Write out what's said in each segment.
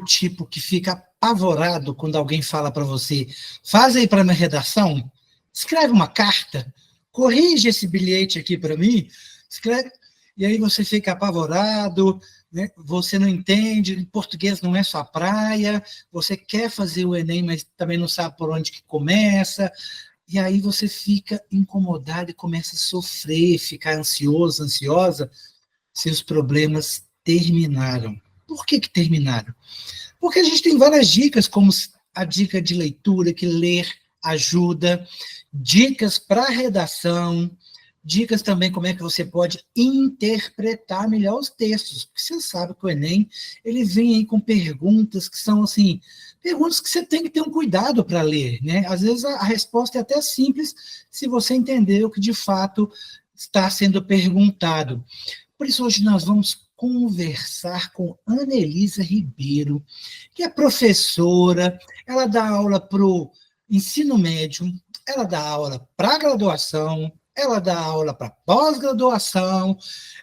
tipo que fica apavorado quando alguém fala para você, faz aí para minha redação, escreve uma carta, corrige esse bilhete aqui para mim, escreve, e aí você fica apavorado, né? Você não entende, português não é sua praia, você quer fazer o Enem, mas também não sabe por onde que começa, e aí você fica incomodado e começa a sofrer, ficar ansioso, ansiosa, seus problemas terminaram. Por que terminaram? Porque a gente tem várias dicas, como a dica de leitura, que ler ajuda, dicas para redação, dicas também como é que você pode interpretar melhor os textos. Porque você sabe que o Enem, ele vem aí com perguntas que são, assim, perguntas que você tem que ter um cuidado para ler, né? Às vezes a resposta é até simples, se você entender o que de fato está sendo perguntado. Por isso, hoje nós vamos conversar com Anelisa Ribeiro, que é professora, ela dá aula para o ensino médio, ela dá aula para graduação, ela dá aula para pós-graduação,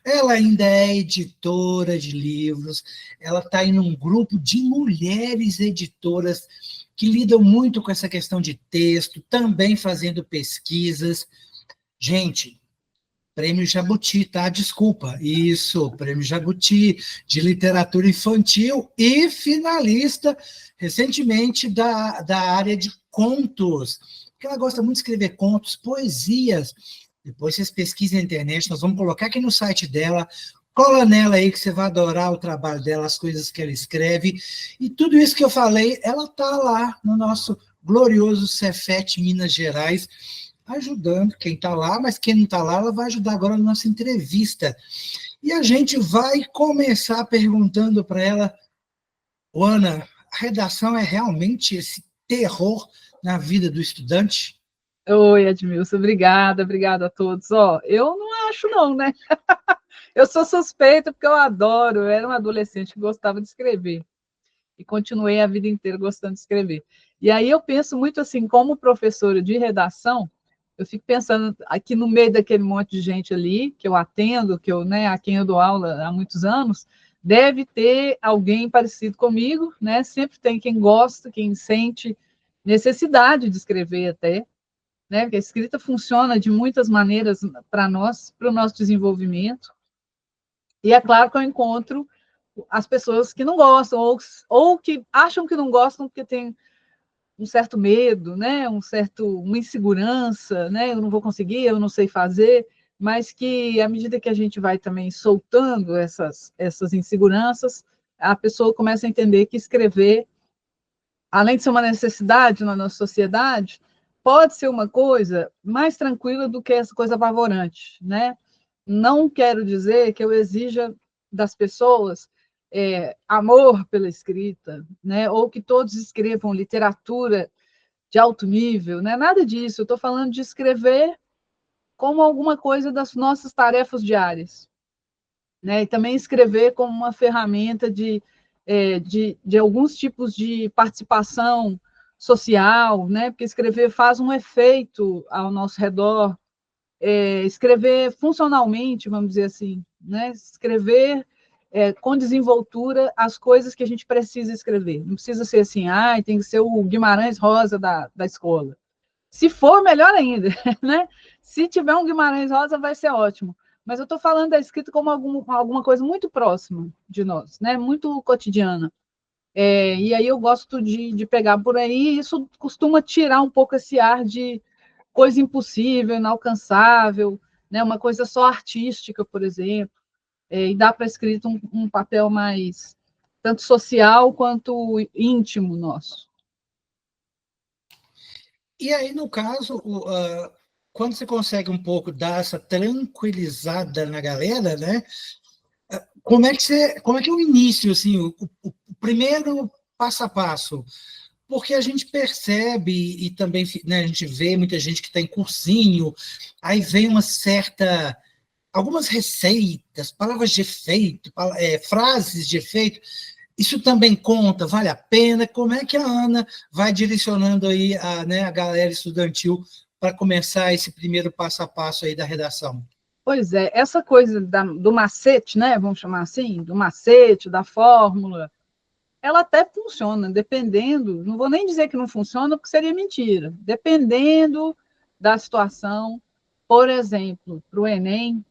ela ainda é editora de livros, ela está em um grupo de mulheres editoras que lidam muito com essa questão de texto, também fazendo pesquisas. Gente, Prêmio Jabuti, tá? Desculpa. Isso, Prêmio Jabuti de literatura infantil e finalista recentemente da área de contos. Porque ela gosta muito de escrever contos, poesias. Depois vocês pesquisem na internet, nós vamos colocar aqui no site dela. Cola nela aí que você vai adorar o trabalho dela, as coisas que ela escreve. E tudo isso que eu falei, ela tá lá no nosso glorioso Cefet Minas Gerais, ajudando quem está lá, mas quem não está lá, ela vai ajudar agora na nossa entrevista. E a gente vai começar perguntando para ela, Ana, a redação é realmente esse terror na vida do estudante? Oi, Edmilson, obrigada a todos. Ó, eu não acho não, né? Eu sou suspeita porque eu adoro, eu era uma adolescente que gostava de escrever e continuei a vida inteira gostando de escrever. E aí eu penso muito assim, como professora de redação, eu fico pensando aqui no meio daquele monte de gente ali, que eu atendo, que eu, né, a quem eu dou aula há muitos anos, deve ter alguém parecido comigo, né? Sempre tem quem gosta, quem sente necessidade de escrever até, né? Porque a escrita funciona de muitas maneiras para nós, para o nosso desenvolvimento. E é claro que eu encontro as pessoas que não gostam, ou que acham que não gostam porque tem um certo medo, né? Uma insegurança, né? Eu não vou conseguir, eu não sei fazer, mas que à medida que a gente vai também soltando essas inseguranças, a pessoa começa a entender que escrever, além de ser uma necessidade na nossa sociedade, pode ser uma coisa mais tranquila do que essa coisa apavorante, né? Não quero dizer que eu exija das pessoas amor pela escrita, né? Ou que todos escrevam literatura de alto nível, né? Nada disso. Eu estou falando de escrever como alguma coisa das nossas tarefas diárias, né? E também escrever como uma ferramenta de alguns tipos de participação social, né? Porque escrever faz um efeito ao nosso redor, escrever funcionalmente, vamos dizer assim, né? Escrever com desenvoltura as coisas que a gente precisa escrever. Não precisa ser assim, tem que ser o Guimarães Rosa da escola. Se for, melhor ainda, né? Se tiver um Guimarães Rosa, vai ser ótimo. Mas eu estou falando da escrita como alguma coisa muito próxima de nós, né? Muito cotidiana. E aí eu gosto de pegar por aí, e isso costuma tirar um pouco esse ar de coisa impossível, inalcançável, né? Uma coisa só artística, por exemplo, e dá para a escrita um papel mais tanto social quanto íntimo nosso. E aí, no caso, quando você consegue um pouco dar essa tranquilizada na galera, né? Como é que é o início, assim, o primeiro passo a passo? Porque a gente percebe e também, né, a gente vê muita gente que está em cursinho, aí vem algumas receitas, palavras de efeito, frases de efeito. Isso também conta, vale a pena? Como é que a Ana vai direcionando aí né, a galera estudantil para começar esse primeiro passo a passo aí da redação? Pois é, essa coisa do macete, né? Vamos chamar assim, do macete, da fórmula, ela até funciona, dependendo, não vou nem dizer que não funciona, porque seria mentira, dependendo da situação, por exemplo, para o Enem,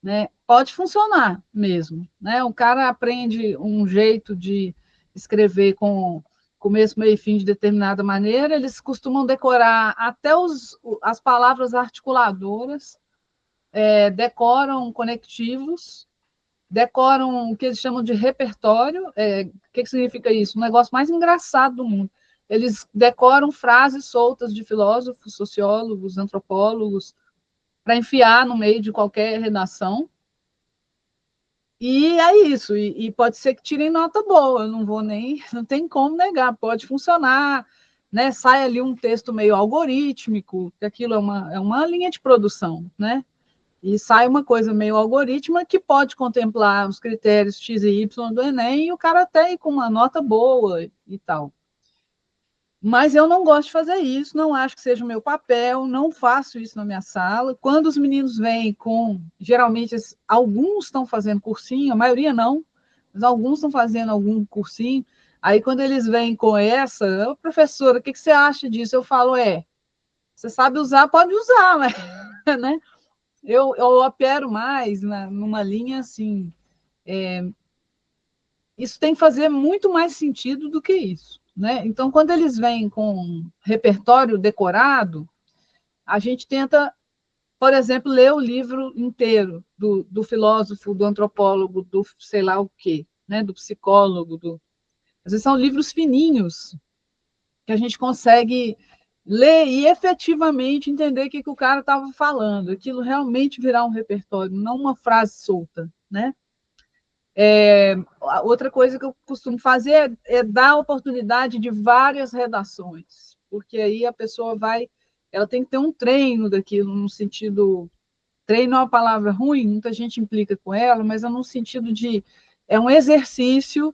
né, pode funcionar mesmo, né? O cara aprende um jeito de escrever com começo, meio e fim de determinada maneira, eles costumam decorar até as palavras articuladoras, decoram conectivos, decoram o que eles chamam de repertório. O que significa isso? O negócio mais engraçado do mundo. Eles decoram frases soltas de filósofos, sociólogos, antropólogos, para enfiar no meio de qualquer redação. E é isso, e pode ser que tirem nota boa, eu não vou nem, não tem como negar, pode funcionar, né? Sai ali um texto meio algorítmico, que aquilo é uma linha de produção, né? E sai uma coisa meio algorítmica que pode contemplar os critérios X e Y do Enem, e o cara até ir com uma nota boa e tal. Mas eu não gosto de fazer isso, não acho que seja o meu papel, não faço isso na minha sala. Quando os meninos vêm com, geralmente, alguns estão fazendo cursinho, a maioria não, mas alguns estão fazendo algum cursinho. Aí, quando eles vêm com essa, professora, o que você acha disso? Eu falo, você sabe usar, pode usar, mas, né? Eu opero mais numa linha assim, isso tem que fazer muito mais sentido do que isso, né? Então, quando eles vêm com repertório decorado, a gente tenta, por exemplo, ler o livro inteiro do filósofo, do antropólogo, do sei lá o quê, né? Do psicólogo. Às vezes são livros fininhos que a gente consegue ler e efetivamente entender o que o cara estava falando, aquilo realmente virar um repertório, não uma frase solta, né? Outra coisa que eu costumo fazer é dar oportunidade de várias redações, porque aí a pessoa ela tem que ter um treino daquilo, no sentido, treino é uma palavra ruim, muita gente implica com ela, mas é no sentido é um exercício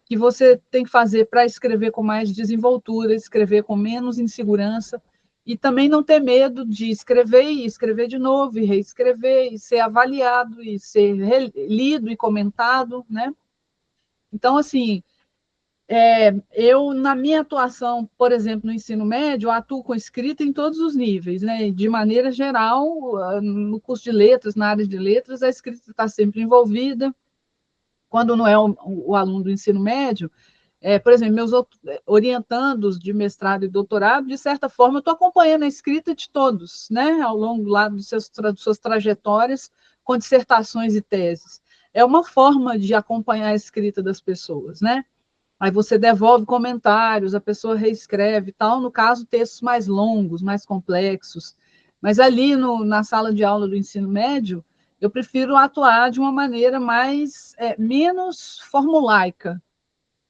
que você tem que fazer para escrever com mais desenvoltura, escrever com menos insegurança, e também não ter medo de escrever e escrever de novo, e reescrever, e ser avaliado, e ser lido e comentado, né? Então, assim, eu, na minha atuação, por exemplo, no ensino médio, eu atuo com escrita em todos os níveis, né? De maneira geral, no curso de letras, na área de letras, a escrita está sempre envolvida. Quando não é o aluno do ensino médio, por exemplo, meus orientandos de mestrado e doutorado, de certa forma, eu estou acompanhando a escrita de todos, né, ao longo lá de suas trajetórias com dissertações e teses. É uma forma de acompanhar a escrita das pessoas, né? Aí você devolve comentários, a pessoa reescreve e tal, no caso, textos mais longos, mais complexos. Mas ali na sala de aula do ensino médio, eu prefiro atuar de uma maneira menos formulaica,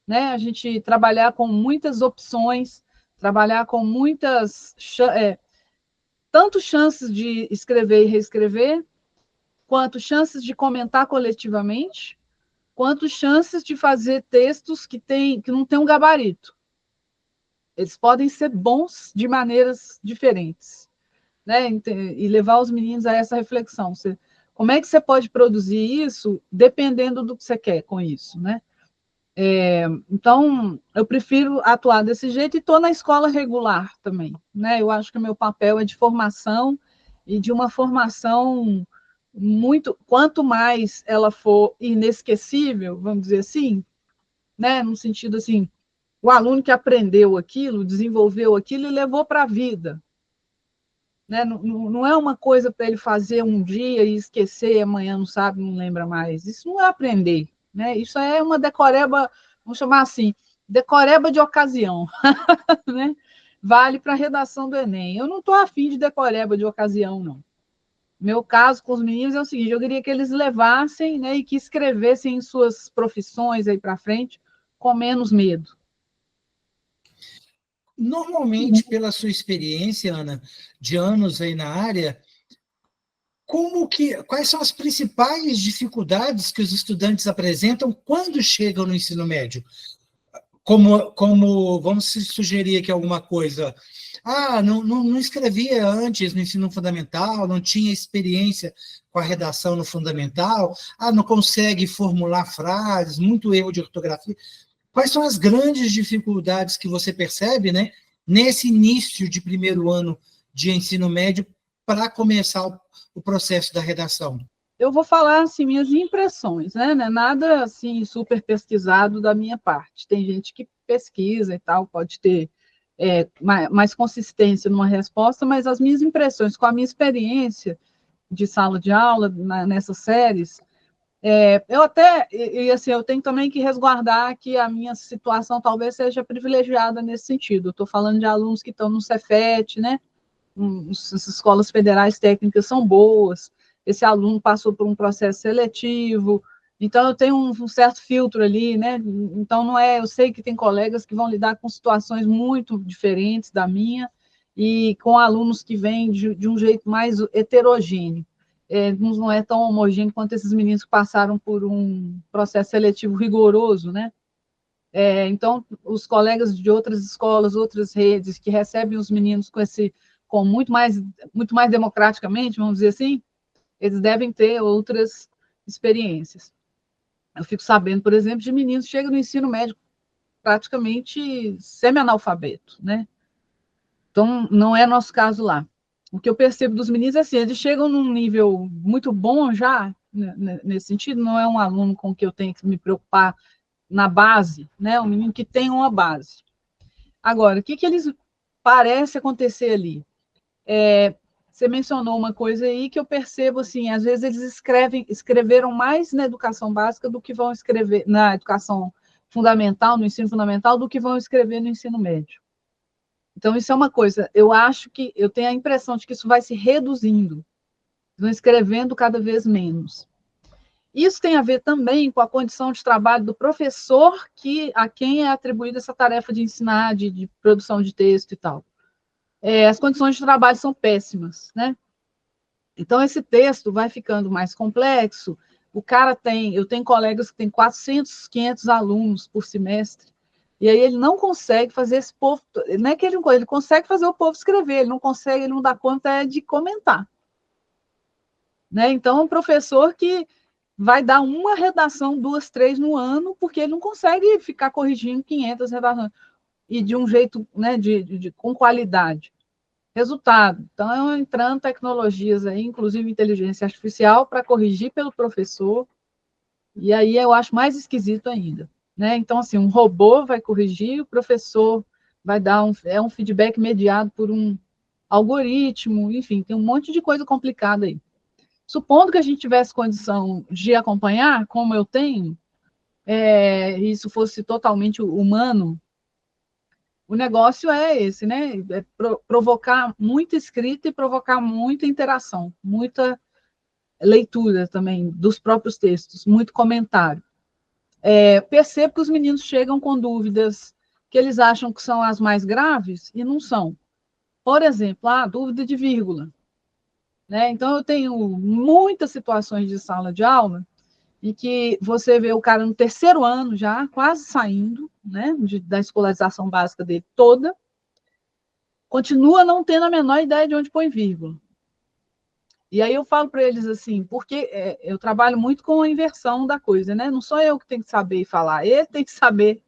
né? A gente trabalhar com muitas opções, trabalhar com muitas, tanto chances de escrever e reescrever, quanto chances de comentar coletivamente, quanto chances de fazer textos que não têm um gabarito. Eles podem ser bons de maneiras diferentes, né? E levar os meninos a essa reflexão. Como é que você pode produzir isso dependendo do que você quer com isso, né? Então, eu prefiro atuar desse jeito e estou na escola regular também, né? Eu acho que o meu papel é de formação e de uma formação quanto mais ela for inesquecível, vamos dizer assim, né? No sentido assim, o aluno que aprendeu aquilo, desenvolveu aquilo e levou para a vida, né? Não é uma coisa para ele fazer um dia e esquecer, amanhã não sabe, não lembra mais. Isso não é aprender, né? Isso é uma decoreba, vamos chamar assim, decoreba de ocasião, né? Vale para a redação do Enem. Eu não estou afim de decoreba de ocasião, não. Meu caso com os meninos é o seguinte: eu queria que eles levassem, né, e que escrevessem em suas profissões aí para frente com menos medo. Normalmente, pela sua experiência, Ana, de anos aí na área, quais são as principais dificuldades que os estudantes apresentam quando chegam no ensino médio? Como vamos sugerir aqui alguma coisa. Não escrevia antes no ensino fundamental, não tinha experiência com a redação no fundamental, não consegue formular frases, muito erro de ortografia. Quais são as grandes dificuldades que você percebe, né, nesse início de primeiro ano de ensino médio para começar o processo da redação? Eu vou falar assim, minhas impressões, né? Não é nada assim super pesquisado da minha parte. Tem gente que pesquisa e tal, pode ter mais consistência numa resposta, mas as minhas impressões com a minha experiência de sala de aula nessas séries, eu até, assim, eu tenho também que resguardar que a minha situação talvez seja privilegiada nesse sentido. Eu estou falando de alunos que estão no Cefet, né? As escolas federais técnicas são boas, esse aluno passou por um processo seletivo, então eu tenho um certo filtro ali, né? Então não é, eu sei que tem colegas que vão lidar com situações muito diferentes da minha e com alunos que vêm de um jeito mais heterogêneo. Não é tão homogêneo quanto esses meninos que passaram por um processo seletivo rigoroso, né? Então, os colegas de outras escolas, outras redes, que recebem os meninos com muito mais democraticamente, vamos dizer assim, eles devem ter outras experiências. Eu fico sabendo, por exemplo, de meninos que chegam no ensino médio praticamente semi-analfabeto, né? Então, não é nosso caso lá. O que eu percebo dos meninos é assim, eles chegam num nível muito bom já, né, nesse sentido, não é um aluno com que eu tenho que me preocupar na base, né? Um menino que tem uma base. Agora, o que eles parece acontecer ali? Você mencionou uma coisa aí que eu percebo assim, às vezes eles escreveram mais na educação básica do que vão escrever na educação fundamental, no ensino fundamental, do que vão escrever no ensino médio. Então, isso é uma coisa, eu tenho a impressão de que isso vai se reduzindo, vão escrevendo cada vez menos. Isso tem a ver também com a condição de trabalho do professor a quem é atribuída essa tarefa de ensinar, de produção de texto e tal. As condições de trabalho são péssimas, né? Então, esse texto vai ficando mais complexo. Eu tenho colegas que têm 400, 500 alunos por semestre, e aí ele não consegue fazer esse povo, não é que ele consegue fazer o povo escrever, ele não dá conta de comentar. Né? Então, um professor que vai dar uma redação, 2, 3 no ano, porque ele não consegue ficar corrigindo 500 redações, e de um jeito, né, com qualidade. Resultado, então, entrando tecnologias aí, inclusive inteligência artificial, para corrigir pelo professor, e aí eu acho mais esquisito ainda. Né? Então, assim, um robô vai corrigir, o professor vai dar um feedback mediado por um algoritmo, enfim, tem um monte de coisa complicada aí. Supondo que a gente tivesse condição de acompanhar, como eu tenho, isso fosse totalmente humano, o negócio é esse, né? Provocar muita escrita e provocar muita interação, muita leitura também dos próprios textos, muito comentário. Percebo que os meninos chegam com dúvidas que eles acham que são as mais graves e não são. Por exemplo, a dúvida de vírgula. Né? Então, eu tenho muitas situações de sala de aula em que você vê o cara no terceiro ano já, quase saindo, né, da escolarização básica dele toda, continua não tendo a menor ideia de onde põe vírgula. E aí eu falo para eles assim, porque eu trabalho muito com a inversão da coisa, né? Não sou eu que tenho que saber falar, ele tem que saber,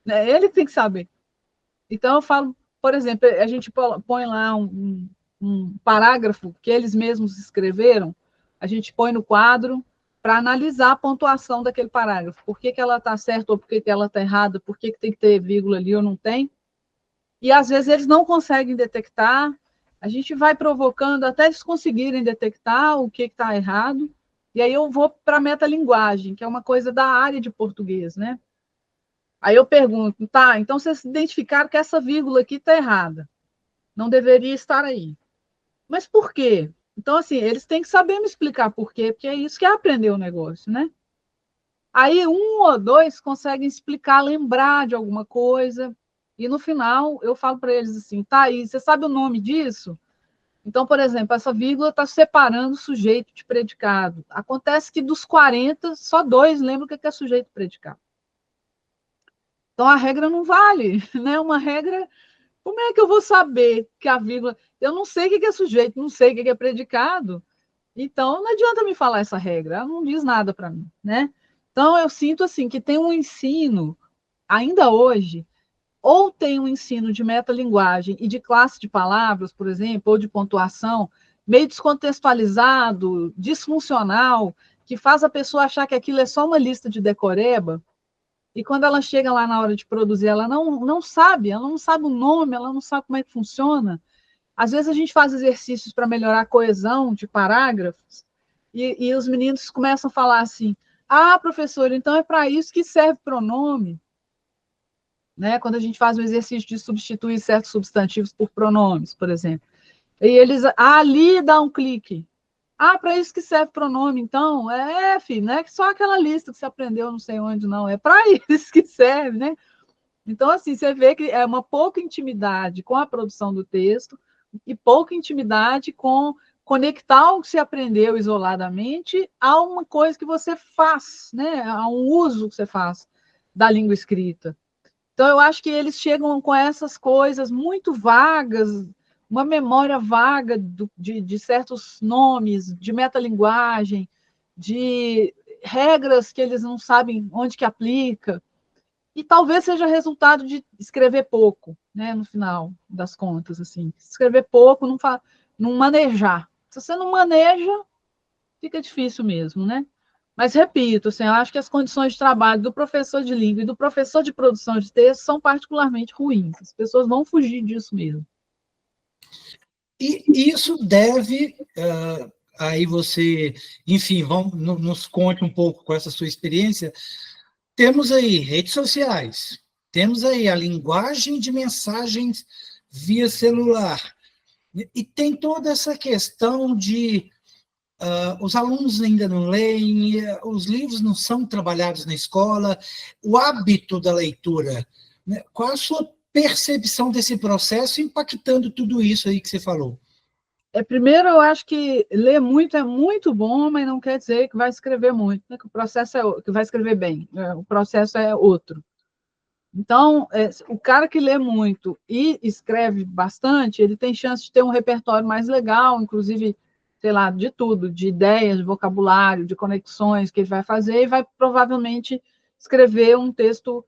né? Ele tem que saber. Então eu falo, por exemplo, a gente põe lá um parágrafo que eles mesmos escreveram, a gente põe no quadro para analisar a pontuação daquele parágrafo. Por que ela está certa ou por que ela está errada? Por que tem que ter vírgula ali ou não tem? E às vezes eles não conseguem detectar. A gente vai provocando até eles conseguirem detectar o que está errado. E aí eu vou para a metalinguagem, que é uma coisa da área de português, né? Aí eu pergunto, tá, então vocês identificaram que essa vírgula aqui está errada. Não deveria estar aí. Mas por quê? Então, assim, eles têm que saber me explicar por quê, porque é isso que é aprender o negócio, né? Aí um ou dois conseguem explicar, lembrar de alguma coisa, e no final eu falo para eles assim, tá aí, você sabe o nome disso? Então, por exemplo, essa vírgula está separando sujeito de predicado. Acontece que dos 40, só 2 lembram o que é sujeito e predicado. Então, a regra não vale, né? Uma regra, como é que eu vou saber que a vírgula... Eu não sei o que é sujeito, não sei o que é predicado, então não adianta me falar essa regra, ela não diz nada para mim, né? Então, eu sinto assim que tem um ensino ainda hoje, ou tem um ensino de metalinguagem e de classe de palavras, por exemplo, ou de pontuação, meio descontextualizado, disfuncional, que faz a pessoa achar que aquilo é só uma lista de decoreba, e quando ela chega lá na hora de produzir, ela não sabe o nome, ela não sabe como é que funciona. Às vezes a gente faz exercícios para melhorar a coesão de parágrafos, e os meninos começam a falar assim, ah, professor, então é para isso que serve pronome. Né? Quando a gente faz o exercício de substituir certos substantivos por pronomes, por exemplo. E eles, ali dá um clique. Ah, para isso que serve pronome, então? Filho, não é só aquela lista que você aprendeu não sei onde, não. É para isso que serve, né? Então, assim, você vê que é uma pouca intimidade com a produção do texto e pouca intimidade com conectar o que você aprendeu isoladamente a uma coisa que você faz, né? A um uso que você faz da língua escrita. Então, eu acho que eles chegam com essas coisas muito vagas, uma memória vaga de certos nomes, de metalinguagem, de regras que eles não sabem onde que aplica, e talvez seja resultado de escrever pouco, né, no final das contas, assim. Escrever pouco, não manejar. Se você não maneja, fica difícil mesmo, né? Mas, repito, assim, eu acho que as condições de trabalho do professor de língua e do professor de produção de texto são particularmente ruins. As pessoas vão fugir disso mesmo. E isso deve, aí você, enfim, nos conte um pouco com essa sua experiência. Temos aí redes sociais, temos aí a linguagem de mensagens via celular, e tem toda essa questão de os alunos ainda não leem, os livros não são trabalhados na escola, o hábito da leitura, né? Qual a sua percepção desse processo impactando tudo isso aí que você falou? Primeiro, eu acho que ler muito é muito bom, mas não quer dizer que vai escrever muito, né? Que o processo que vai escrever bem, o processo é outro. Então, o cara que lê muito e escreve bastante, ele tem chance de ter um repertório mais legal, inclusive, sei lá, de tudo, de ideias, de vocabulário, de conexões que ele vai fazer, e vai provavelmente escrever um texto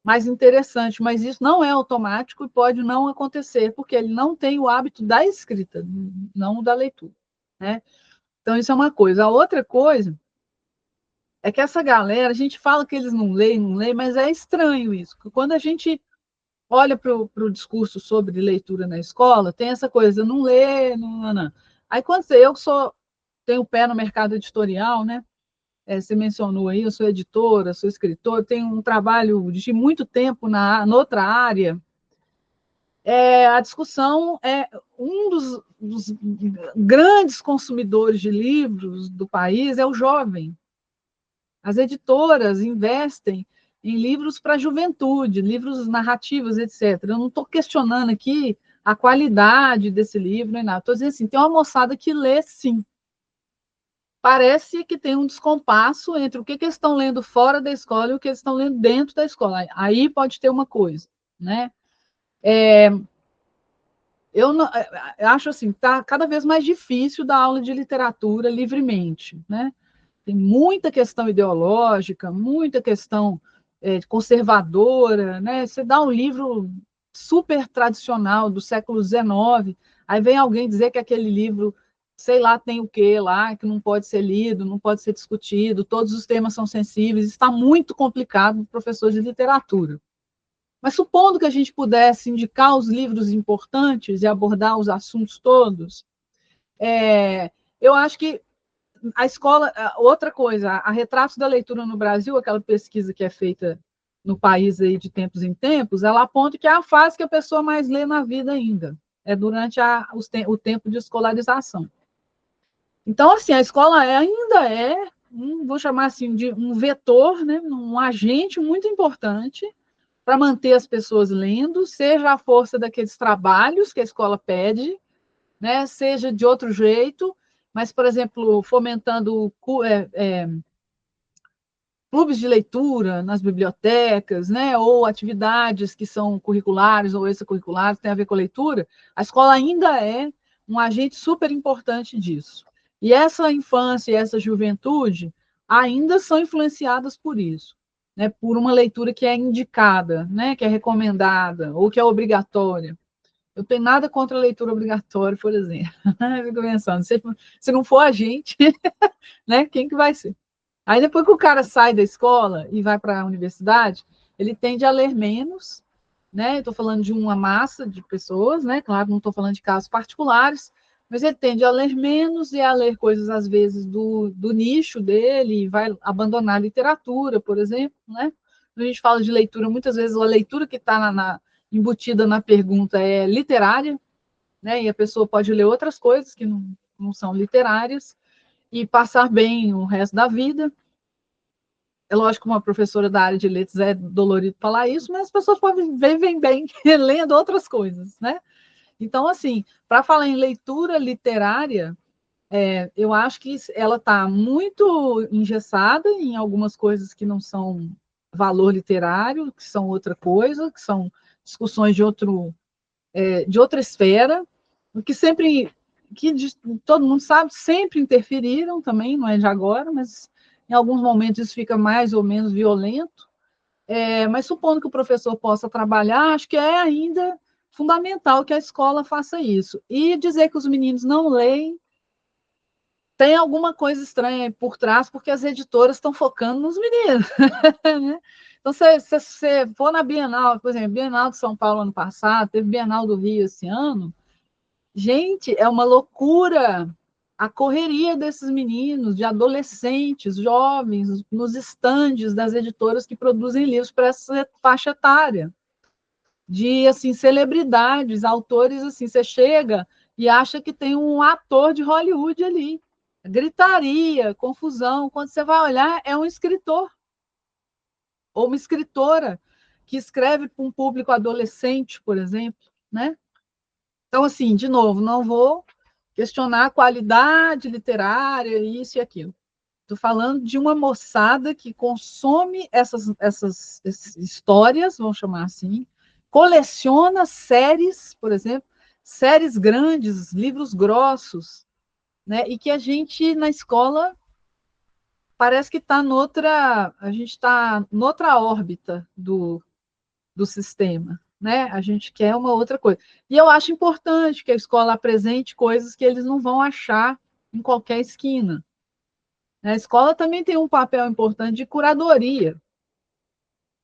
mais interessante, mas isso não é automático e pode não acontecer, porque ele não tem o hábito da escrita, não da leitura, né? Então, isso é uma coisa. A outra coisa é que essa galera, a gente fala que eles não leem, mas é estranho isso, porque quando a gente olha para o discurso sobre leitura na escola, tem essa coisa, não lê, não. Aí, quando tenho o pé no mercado editorial, né? Você mencionou aí, eu sou editora, sou escritora, tenho um trabalho de muito tempo noutra área. A discussão é um dos grandes consumidores de livros do país é o jovem. As editoras investem em livros para a juventude, livros narrativos, etc. Eu não estou questionando aqui a qualidade desse livro, nem nada. Estou dizendo assim, tem uma moçada que lê, sim. Parece que tem um descompasso entre o que eles estão lendo fora da escola e o que eles estão lendo dentro da escola. Aí pode ter uma coisa, né? Eu acho assim, está cada vez mais difícil dar aula de literatura livremente, né? Tem muita questão ideológica, muita questão conservadora, né? Você dá um livro super tradicional do século XIX, aí vem alguém dizer que aquele livro, sei lá, tem o quê lá, que não pode ser lido, não pode ser discutido, todos os temas são sensíveis, está muito complicado para o professor de literatura. Mas supondo que a gente pudesse indicar os livros importantes e abordar os assuntos todos, eu acho que a escola, outra coisa, a Retratos da Leitura no Brasil, aquela pesquisa que é feita no país aí de tempos em tempos, ela aponta que é a fase que a pessoa mais lê na vida ainda, é durante o tempo de escolarização. Então, assim, a escola ainda vou chamar assim, de um vetor, né, um agente muito importante para manter as pessoas lendo, seja à força daqueles trabalhos que a escola pede, né, seja de outro jeito, mas, por exemplo, fomentando clubes de leitura nas bibliotecas, né, ou atividades que são curriculares ou extracurriculares, tem a ver com a leitura, a escola ainda é um agente super importante disso. E essa infância e essa juventude ainda são influenciadas por isso. né, por uma leitura que é indicada, né, que é recomendada, ou que é obrigatória. Eu tenho nada contra a leitura obrigatória, por exemplo. Eu fico pensando, se não for a gente, né, quem que vai ser? Aí depois que o cara sai da escola e vai para a universidade, ele tende a ler menos, né? Estou falando de uma massa de pessoas, né? Claro, não estou falando de casos particulares, mas ele tende a ler menos e a ler coisas, às vezes, do nicho dele, e vai abandonar a literatura, por exemplo, né? Quando a gente fala de leitura, muitas vezes a leitura que está embutida na pergunta é literária, né? E a pessoa pode ler outras coisas que não são literárias e passar bem o resto da vida. É lógico que uma professora da área de letras é dolorido falar isso, mas as pessoas podem vivem bem lendo outras coisas, né? Então, assim, para falar em leitura literária, eu acho que ela está muito engessada em algumas coisas que não são valor literário, que são outra coisa, que são discussões de outra esfera, que sempre, todo mundo sabe, sempre interferiram também, não é de agora, mas em alguns momentos isso fica mais ou menos violento. Mas supondo que o professor possa trabalhar, acho que é ainda fundamental que a escola faça isso. E dizer que os meninos não leem, tem alguma coisa estranha por trás, porque as editoras estão focando nos meninos. Né? Então, se você for na Bienal, por exemplo, Bienal de São Paulo ano passado, teve Bienal do Rio esse ano, gente, é uma loucura a correria desses meninos, de adolescentes, jovens, nos estandes das editoras que produzem livros para essa faixa etária, de assim celebridades, autores assim, você chega e acha que tem um ator de Hollywood ali, gritaria, confusão, quando você vai olhar é um escritor ou uma escritora que escreve para um público adolescente, por exemplo, né? Então, assim, de novo, não vou questionar a qualidade literária, isso e aquilo. Estou falando de uma moçada que consome essas histórias, vamos chamar assim, coleciona séries, por exemplo, séries grandes, livros grossos, né? E que a gente, na escola, parece que está a gente está noutra órbita do sistema, né? A gente quer uma outra coisa. E eu acho importante que a escola apresente coisas que eles não vão achar em qualquer esquina. A escola também tem um papel importante de curadoria,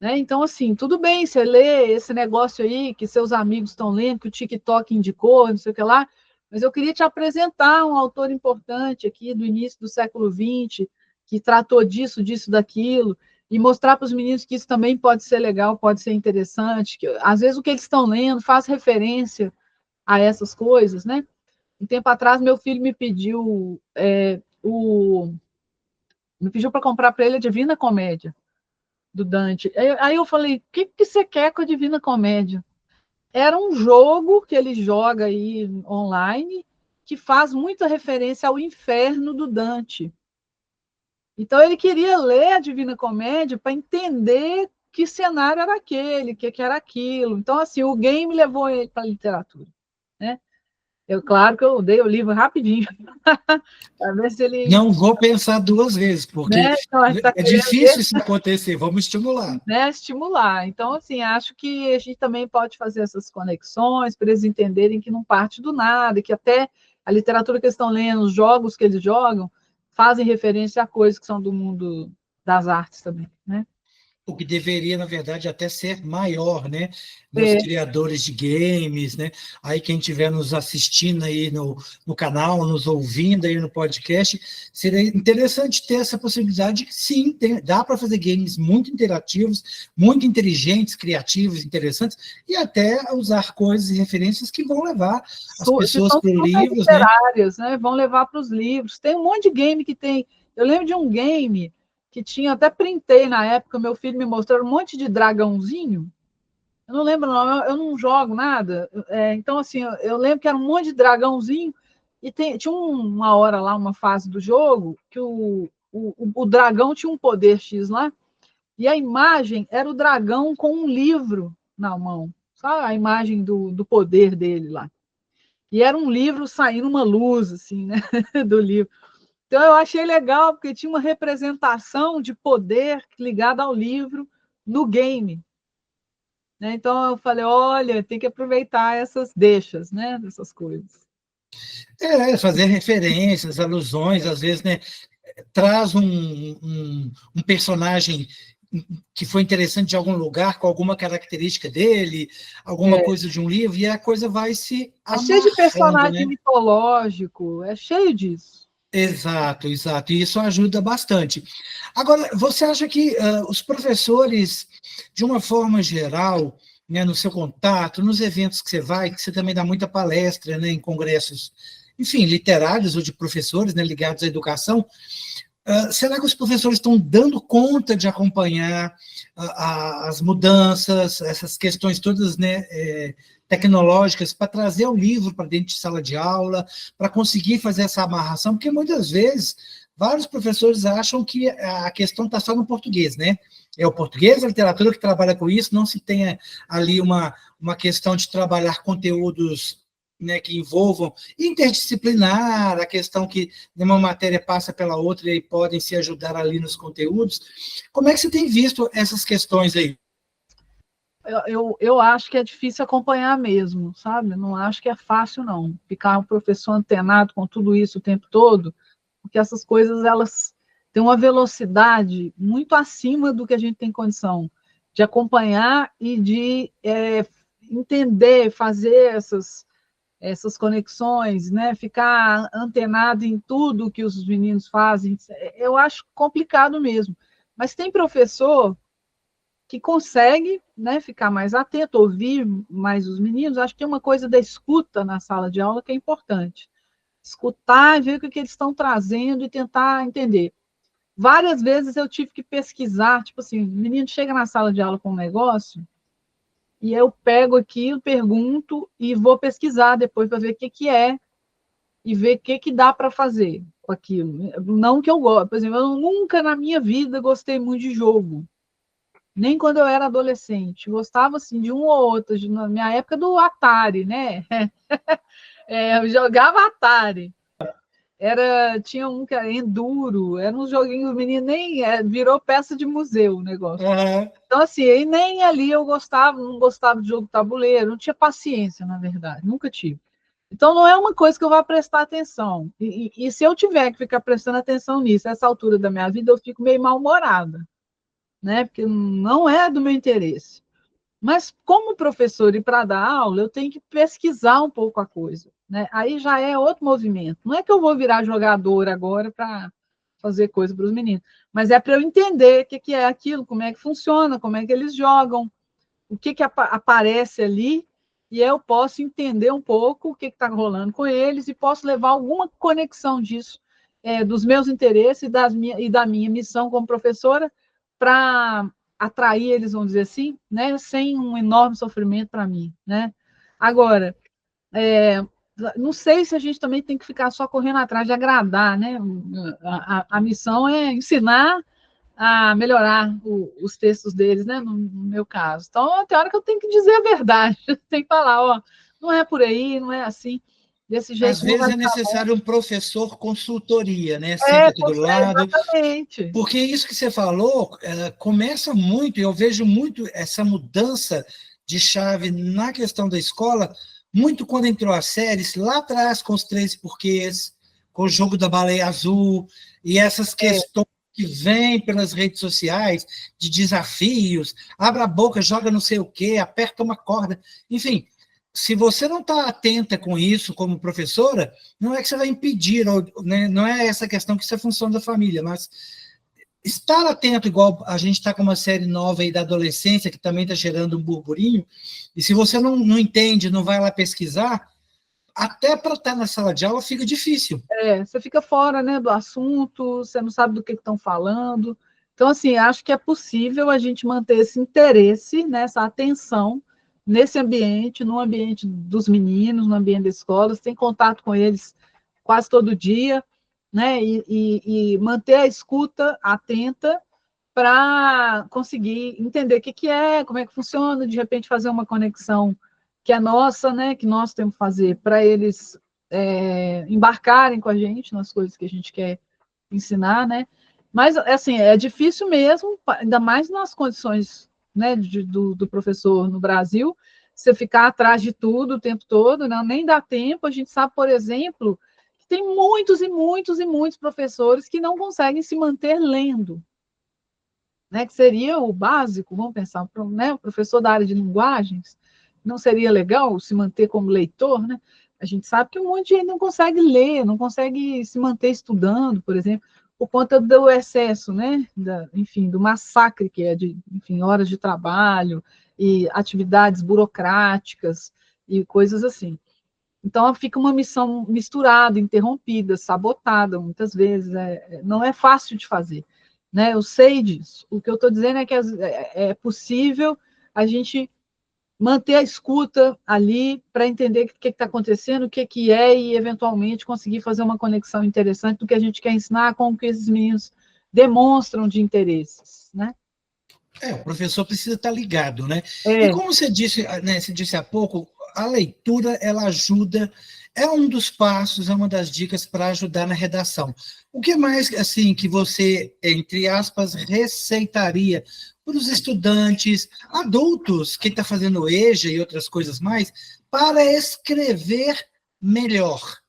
né? Então, assim, tudo bem você lê esse negócio aí que seus amigos estão lendo, que o TikTok indicou, não sei o que lá, mas eu queria te apresentar um autor importante aqui do início do século XX, que tratou disso, disso, daquilo, e mostrar para os meninos que isso também pode ser legal, pode ser interessante, que às vezes o que eles estão lendo faz referência a essas coisas, né? Um tempo atrás, meu filho me pediu para comprar para ele a Divina Comédia, do Dante. Aí eu falei, o que você quer com a Divina Comédia? Era um jogo que ele joga aí online, que faz muita referência ao inferno do Dante. Então ele queria ler a Divina Comédia para entender que cenário era aquele, que era aquilo. Então, assim, o game levou ele para a literatura, né? Claro que eu dei o livro rapidinho, para ver se ele... Não vou pensar duas vezes, porque Né? Então, a gente tá é querendo difícil isso acontecer. Vamos estimular. né, estimular. Então, assim, acho que a gente também pode fazer essas conexões para eles entenderem que não parte do nada, que até a literatura que eles estão lendo, os jogos que eles jogam, fazem referência a coisas que são do mundo das artes também, né? O que deveria, na verdade, até ser maior, né? Nos É, criadores de games, né? Aí quem estiver nos assistindo aí no canal, nos ouvindo aí no podcast, seria interessante ter essa possibilidade. Sim, dá para fazer games muito interativos, muito inteligentes, criativos, interessantes, e até usar coisas e referências que vão levar as que pessoas são para os super livros, né? literárias, né? Vão levar para os livros. Tem um monte de game que tem. Eu lembro de um game que tinha, até printei na época, meu filho me mostrou um monte de dragãozinho. Eu não lembro, não, eu não jogo nada. Então, assim, eu lembro que era um monte de dragãozinho, e tinha uma hora lá, uma fase do jogo, que o dragão tinha um poder X lá, e a imagem era o dragão com um livro na mão. Só a imagem do poder dele lá. E era um livro saindo uma luz, assim, né, do livro. Então, eu achei legal, porque tinha uma representação de poder ligada ao livro no game. Né? Então, eu falei, olha, tem que aproveitar essas deixas, né, dessas coisas. Fazer referências, alusões, às vezes, né, traz um personagem que foi interessante de algum lugar, com alguma característica dele, alguma coisa de um livro, e a coisa vai se É cheio de amarrando, personagem né? mitológico, é cheio disso. Exato, exato, e isso ajuda bastante. Agora, você acha que os professores, de uma forma geral, né, no seu contato, nos eventos que você vai, que você também dá muita palestra, né, em congressos, enfim, literários ou de professores, né, ligados à educação, será que os professores estão dando conta de acompanhar as mudanças, essas questões todas, né, tecnológicas, para trazer o livro para dentro de sala de aula, para conseguir fazer essa amarração? Porque muitas vezes vários professores acham que a questão está só no português, né? É o português, a literatura que trabalha com isso, não se tem ali uma questão de trabalhar conteúdos, né, que envolvam interdisciplinar, a questão que uma matéria passa pela outra e podem se ajudar ali nos conteúdos. Como é que você tem visto essas questões aí? Eu acho que é difícil acompanhar mesmo, sabe? Não acho que é fácil, não. Ficar um professor antenado com tudo isso o tempo todo, porque essas coisas, elas têm uma velocidade muito acima do que a gente tem condição de acompanhar e de entender, fazer essas conexões, né? Ficar antenado em tudo que os meninos fazem. Eu acho complicado mesmo. Mas tem professor que consegue, né, ficar mais atento, ouvir mais os meninos. Acho que tem uma coisa da escuta na sala de aula que é importante. Escutar, ver o que eles estão trazendo e tentar entender. Várias vezes eu tive que pesquisar, tipo assim, o menino chega na sala de aula com um negócio, e eu pego aquilo, pergunto e vou pesquisar depois para ver o que é e ver o que dá para fazer com aquilo. Não que eu gosto, por exemplo, eu nunca na minha vida gostei muito de jogo. Nem quando eu era adolescente. Gostava, assim, de um ou outro. Na minha época do Atari, né? Eu jogava Atari. Tinha um que era Enduro. Era um joguinho, o menino nem... virou peça de museu o negócio. Uhum. Então, assim, nem ali eu gostava, não gostava de jogo tabuleiro. Não tinha paciência, na verdade. Nunca tive. Então, não é uma coisa que eu vá prestar atenção. E se eu tiver que ficar prestando atenção nisso, essa altura da minha vida, eu fico meio mal-humorada, né? Porque não é do meu interesse. Mas, como professor e para dar aula, eu tenho que pesquisar um pouco a coisa, né? Aí já é outro movimento. Não é que eu vou virar jogador agora para fazer coisa para os meninos, mas é para eu entender o que é aquilo, como é que funciona, como é que eles jogam, o que aparece ali, e eu posso entender um pouco o que está rolando com eles e posso levar alguma conexão disso, dos meus interesses e da minha missão como professora, para atrair eles, vamos dizer assim, né, sem um enorme sofrimento para mim, né? Agora, não sei se a gente também tem que ficar só correndo atrás de agradar, né? A missão é ensinar a melhorar os textos deles, né? No meu caso. Então, tem hora que eu tenho que dizer a verdade, tem que falar, ó, não é por aí, não é assim, desse Às jeito não vezes vai é ficar bom. necessário um professor consultoria, né? Senta aqui do lado, Exatamente. porque isso que você falou começa muito, e eu vejo muito essa mudança de chave na questão da escola, muito quando entrou as séries, lá atrás com os 13 porquês, com o jogo da baleia azul, e essas questões que vêm pelas redes sociais, de desafios, abre a boca, joga não sei o quê, aperta uma corda, enfim, se você não está atenta com isso como professora, não é que você vai impedir, né, não é essa questão que isso é função da família, mas estar atento, igual a gente está com uma série nova aí da adolescência, que também está gerando um burburinho, e se você não entende, não vai lá pesquisar, até para estar na sala de aula fica difícil. Você fica fora, né, do assunto, você não sabe do que estão falando. Então, assim, acho que é possível a gente manter esse interesse, né, essa atenção nesse ambiente, no ambiente dos meninos, no ambiente da escola, você tem contato com eles quase todo dia, né, e manter a escuta atenta para conseguir entender o que é, como é que funciona, de repente fazer uma conexão que é nossa, né, que nós temos que fazer para eles embarcarem com a gente nas coisas que a gente quer ensinar, né? Mas, assim, é difícil mesmo, ainda mais nas condições, né, do professor no Brasil, você ficar atrás de tudo o tempo todo, né? Nem dá tempo. A gente sabe, por exemplo, que tem muitos e muitos e muitos professores que não conseguem se manter lendo, né? Que seria o básico, vamos pensar, né? O professor da área de linguagens, não seria legal se manter como leitor, né? A gente sabe que um monte de gente não consegue ler, não consegue se manter estudando, por exemplo, por conta do excesso, né? Enfim, do massacre que é de, enfim, horas de trabalho e atividades burocráticas e coisas assim. Então, fica uma missão misturada, interrompida, sabotada, muitas vezes. Não é fácil de fazer, né? Eu sei disso. O que eu estou dizendo é que é possível a gente manter a escuta ali para entender o que está acontecendo, o que é, e, eventualmente, conseguir fazer uma conexão interessante do que a gente quer ensinar com o que esses meninos demonstram de interesses, né? O professor precisa estar ligado, né? E É, como você disse, né, você disse há pouco, a leitura, ela ajuda, é um dos passos, é uma das dicas para ajudar na redação. O que mais, assim, que você, entre aspas, receitaria para os estudantes, adultos, que está fazendo EJA e outras coisas mais, para escrever melhor?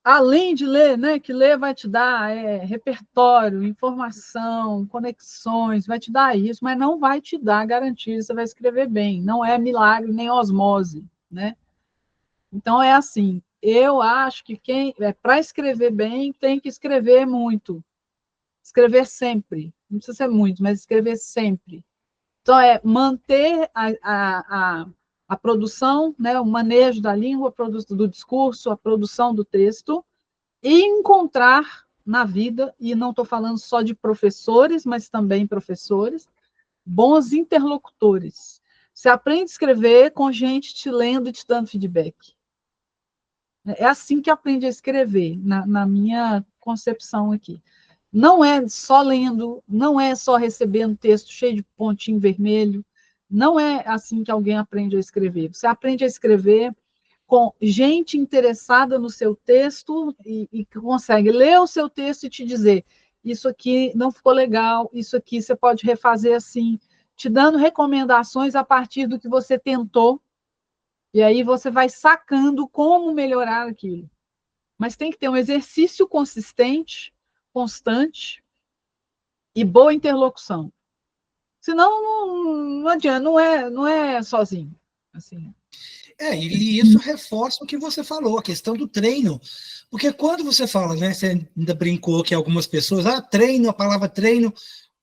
além de ler, né, que ler vai te dar repertório, informação, conexões, vai te dar isso, mas não vai te dar garantia que você vai escrever bem. Não é milagre nem osmose, né? Então é assim. Eu acho que quem para escrever bem tem que escrever muito, escrever sempre. Não precisa ser muito, mas escrever sempre. Então é manter a produção, né, o manejo da língua, do discurso, a produção do texto e encontrar na vida, e não estou falando só de professores, mas também professores, bons interlocutores. Você aprende a escrever com gente te lendo e te dando feedback. É assim que aprende a escrever, na minha concepção aqui. Não é só lendo, não é só recebendo texto cheio de pontinho vermelho, não é assim que alguém aprende a escrever. Você aprende a escrever com gente interessada no seu texto e que consegue ler o seu texto e te dizer: isso aqui não ficou legal, isso aqui você pode refazer assim, te dando recomendações a partir do que você tentou, e aí você vai sacando como melhorar aquilo. Mas tem que ter um exercício consistente, constante e boa interlocução. Senão não adianta, não é sozinho. Assim. E isso reforça o que você falou, a questão do treino. Porque quando você fala, né, você ainda brincou que algumas pessoas, treino, a palavra treino,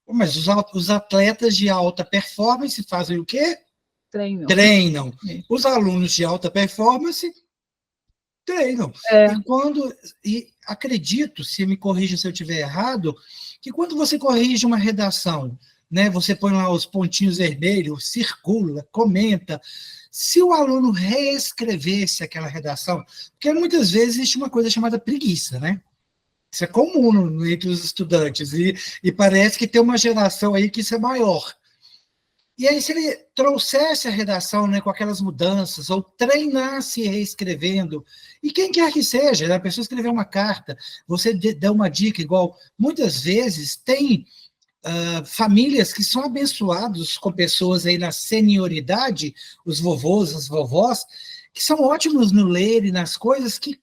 mas os atletas de alta performance fazem o quê? Treino. Treinam. Os alunos de alta performance treinam. E acredito, se me corrija se eu estiver errado, que quando você corrige uma redação, né, você põe lá os pontinhos vermelhos, circula, comenta. Se o aluno reescrevesse aquela redação, porque muitas vezes existe uma coisa chamada preguiça, né? Isso é comum entre os estudantes, e parece que tem uma geração aí que isso é maior. E aí, se ele trouxesse a redação, né, com aquelas mudanças, ou treinasse reescrevendo, e quem quer que seja, né, a pessoa escrever uma carta, você dá uma dica, igual, muitas vezes tem famílias que são abençoados com pessoas aí na senioridade, os vovôs, as vovós, que são ótimos no ler e nas coisas que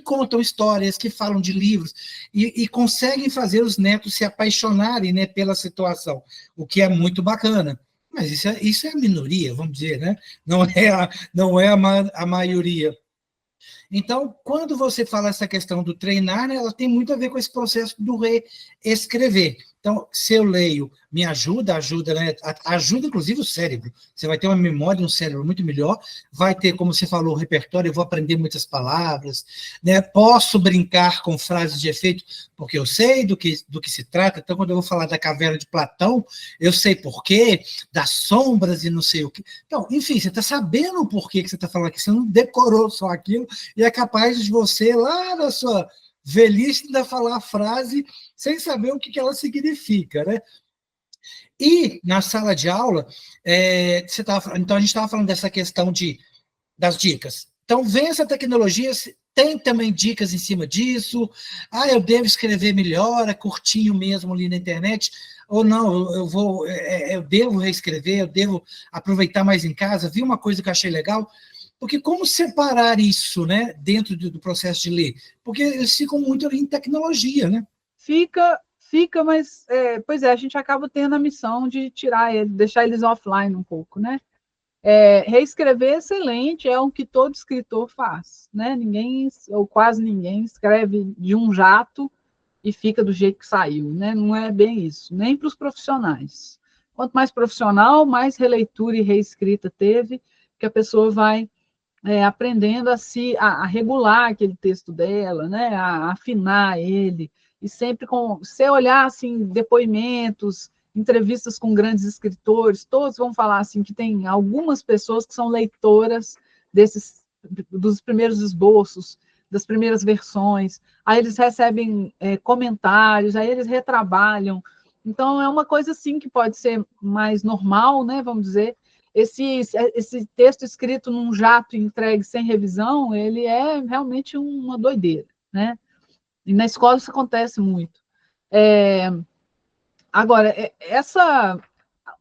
contam histórias, que falam de livros, e conseguem fazer os netos se apaixonarem, né, pela situação, o que é muito bacana. Mas isso é a minoria, vamos dizer, né? Não é a maioria. Então, quando você fala essa questão do treinar, né, ela tem muito a ver com esse processo do reescrever. Então, se eu leio, me ajuda, né? Ajuda inclusive o cérebro. Você vai ter uma memória, um cérebro muito melhor, vai ter, como você falou, o repertório, eu vou aprender muitas palavras, né? Posso brincar com frases de efeito, porque eu sei do que se trata. Então, quando eu vou falar da caverna de Platão, eu sei por quê, das sombras e não sei o quê. Então, enfim, você está sabendo o porquê que você está falando aqui, você não decorou só aquilo, e é capaz de você, lá na sua velhice, ainda falar a frase sem saber o que ela significa, né? E na sala de aula, então a gente estava falando dessa questão das dicas. Então, vem essa tecnologia, tem também dicas em cima disso? Ah, eu devo escrever melhor, é curtinho mesmo ali na internet, ou não, eu devo reescrever, eu devo aproveitar mais em casa, vi uma coisa que eu achei legal, porque como separar isso, né, dentro do processo de ler? Porque eles ficam muito ali em tecnologia, né? Fica, mas, pois é, a gente acaba tendo a missão de tirar ele, deixar eles offline um pouco, né? Reescrever é excelente, é o que todo escritor faz, né? Ninguém, ou quase ninguém, escreve de um jato e fica do jeito que saiu, né? Não é bem isso, nem para os profissionais. Quanto mais profissional, mais releitura e reescrita teve, que a pessoa vai aprendendo a regular aquele texto dela, né? A afinar ele, e sempre com, se olhar assim, depoimentos, entrevistas com grandes escritores, todos vão falar assim que tem algumas pessoas que são leitoras dos primeiros esboços, das primeiras versões, aí eles recebem comentários, aí eles retrabalham. Então, é uma coisa assim que pode ser mais normal, né, vamos dizer. Esse texto escrito num jato e entregue sem revisão, ele é realmente uma doideira, né? E na escola isso acontece muito. Agora,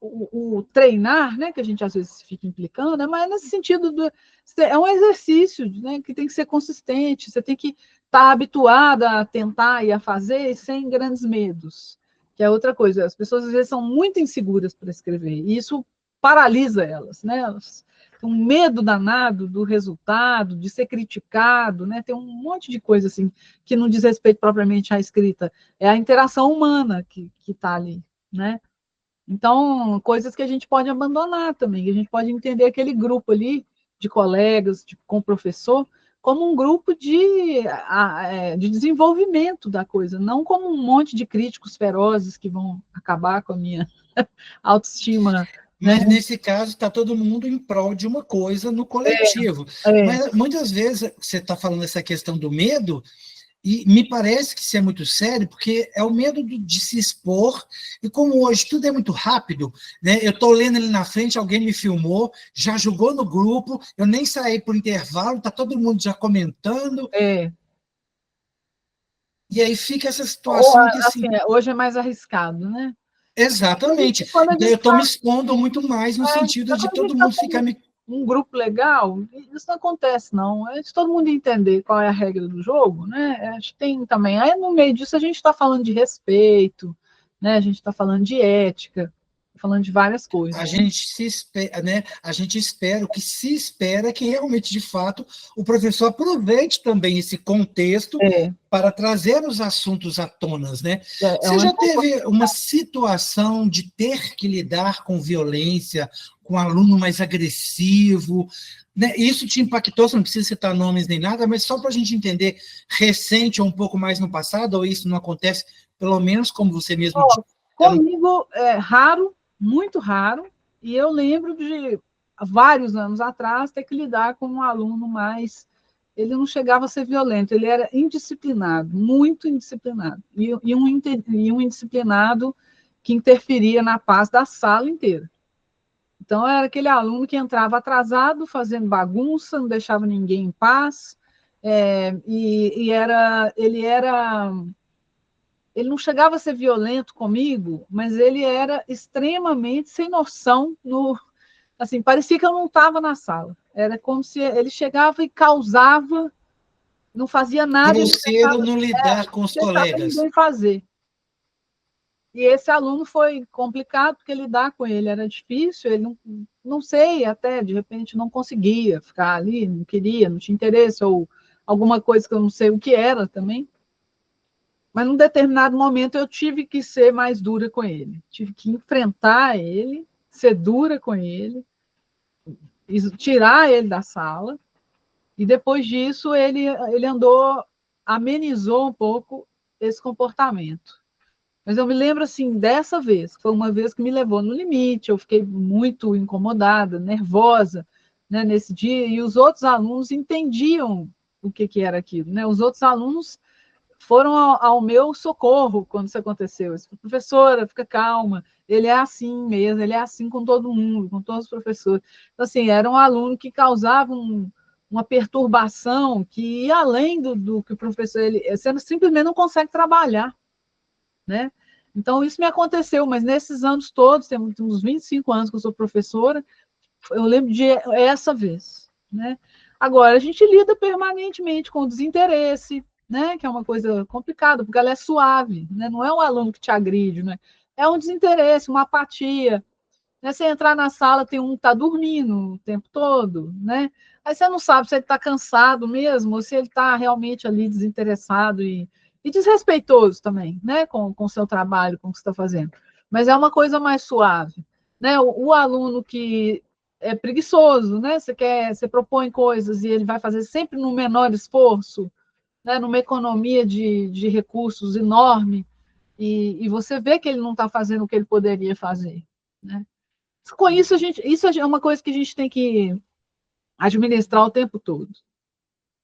o treinar, né, que a gente às vezes fica implicando, mas nesse sentido é um exercício, né, que tem que ser consistente, você tem que estar habituada a tentar e a fazer sem grandes medos, que é outra coisa. As pessoas às vezes são muito inseguras para escrever, e isso paralisa elas, né? Elas têm um medo danado do resultado, de ser criticado, né? Tem um monte de coisa assim que não diz respeito propriamente à escrita, é a interação humana que está ali, né? Então, coisas que a gente pode abandonar também, que a gente pode entender aquele grupo ali de colegas, com o professor, como um grupo de desenvolvimento da coisa, não como um monte de críticos ferozes que vão acabar com a minha autoestima, né? Mas nesse caso está todo mundo em prol de uma coisa no coletivo. É, Mas muitas vezes você está falando essa questão do medo, e me parece que isso é muito sério, porque é o medo de se expor, e como hoje tudo é muito rápido, né? Eu estou lendo ali na frente, alguém me filmou, já jogou no grupo, eu nem saí por intervalo, está todo mundo já comentando, é. e aí fica essa Ou, situação que, assim, assim, hoje é mais arriscado, né? exatamente. Quando a Então, eu gente estou me expondo muito mais no Quando sentido de a gente todo está mundo ficar com me. um grupo legal, isso não acontece, não. É de todo mundo entender qual é a regra do jogo, né? Acho que tem também. Aí, no meio disso, a gente está falando de respeito, né? A gente está falando de ética, falando de várias A coisas, né? gente se espera, né? A gente espera, o que se espera é que realmente, de fato, o professor aproveite também esse contexto É, para trazer os assuntos à tona, né? é Você uma já teve uma situação de ter que lidar com violência, com um aluno mais agressivo, né? Isso te impactou? Você não precisa citar nomes nem nada, mas só para a gente entender, recente ou um pouco mais no passado, ou isso não acontece, pelo menos como você mesmo disse, comigo é raro, muito raro, e eu lembro de vários anos atrás ter que lidar com um aluno mais. Ele não chegava a ser violento, ele era indisciplinado, muito indisciplinado, e um indisciplinado que interferia na paz da sala inteira. Então, era aquele aluno que entrava atrasado, fazendo bagunça, não deixava ninguém em paz, ele não chegava a ser violento comigo, mas ele era extremamente sem noção assim, parecia que eu não estava na sala. Era como se ele chegava e causava, não fazia nada e não grosseiro no lidar com os deixava colegas. ninguém fazer. E esse aluno foi complicado, porque lidar com ele era difícil, ele não sei, até de repente não conseguia ficar ali, não queria, não tinha interesse, ou alguma coisa que eu não sei o que era também. Mas num determinado momento eu tive que ser mais dura com ele, tive que enfrentar ele, ser dura com ele, tirar ele da sala, e depois disso ele amenizou um pouco esse comportamento. Mas eu me lembro assim, dessa vez, foi uma vez que me levou no limite, eu fiquei muito incomodada, nervosa, né, nesse dia, e os outros alunos entendiam o que era aquilo, né? Os outros alunos foram ao meu socorro quando isso aconteceu. Disse, professora, fica calma, ele é assim mesmo, ele é assim com todo mundo, com todos os professores. Então, assim, era um aluno que causava uma perturbação que ia além do que o professor, você simplesmente não consegue trabalhar, né? Então, isso me aconteceu, mas nesses anos todos, tem uns 25 anos que eu sou professora, eu lembro de essa vez, né? Agora, a gente lida permanentemente com o desinteresse, né? Que é uma coisa complicada, porque ela é suave, né? Não é um aluno que te agride, né? É um desinteresse, uma apatia, né? Você entrar na sala, tem um que está dormindo o tempo todo, né? Aí você não sabe se ele está cansado mesmo, ou se ele está realmente ali desinteressado e desrespeitoso também, né? Com o seu trabalho, com o que você está fazendo. Mas é uma coisa mais suave, né? O aluno que é preguiçoso, né? Você propõe coisas e ele vai fazer sempre no menor esforço, né? Numa economia de recursos enorme, e você vê que ele não está fazendo o que ele poderia fazer, né? Com isso, isso é uma coisa que a gente tem que administrar o tempo todo.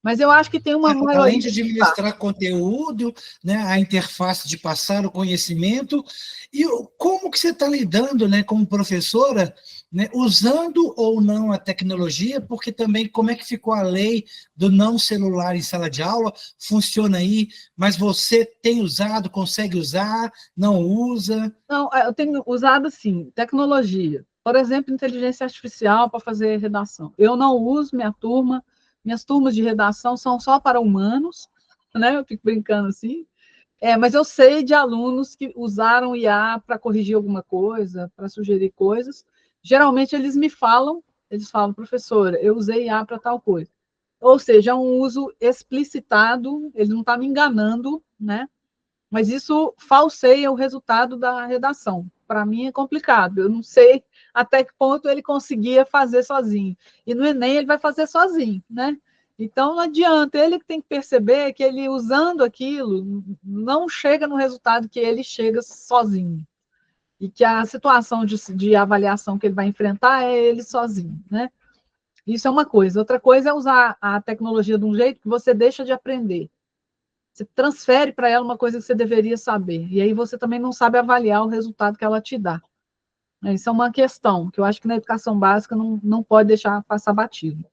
Mas eu acho que tem uma Além maioria. de administrar conteúdo, né, a interface de passar o conhecimento, e como que você está lidando, né, como professora, né, usando ou não a tecnologia, porque também como é que ficou a lei do não celular em sala de aula, funciona aí, mas você tem usado, consegue usar, não usa? Não, eu tenho usado, sim, tecnologia. Por exemplo, inteligência artificial para fazer redação. Eu não uso minhas turmas de redação são só para humanos, né? Eu fico brincando assim. Mas eu sei de alunos que usaram IA para corrigir alguma coisa, para sugerir coisas. Geralmente eles falam, professora, eu usei IA para tal coisa. Ou seja, é um uso explicitado, ele não está me enganando, né? Mas isso falseia o resultado da redação. Para mim é complicado, eu não sei até que ponto ele conseguia fazer sozinho. E no Enem ele vai fazer sozinho, né? Então não adianta, ele tem que perceber que ele usando aquilo não chega no resultado que ele chega sozinho. E que a situação de avaliação que ele vai enfrentar é ele sozinho, né? Isso é uma coisa. Outra coisa é usar a tecnologia de um jeito que você deixa de aprender. Você transfere para ela uma coisa que você deveria saber. E aí você também não sabe avaliar o resultado que ela te dá. Isso é uma questão que eu acho que na educação básica não pode deixar passar batido.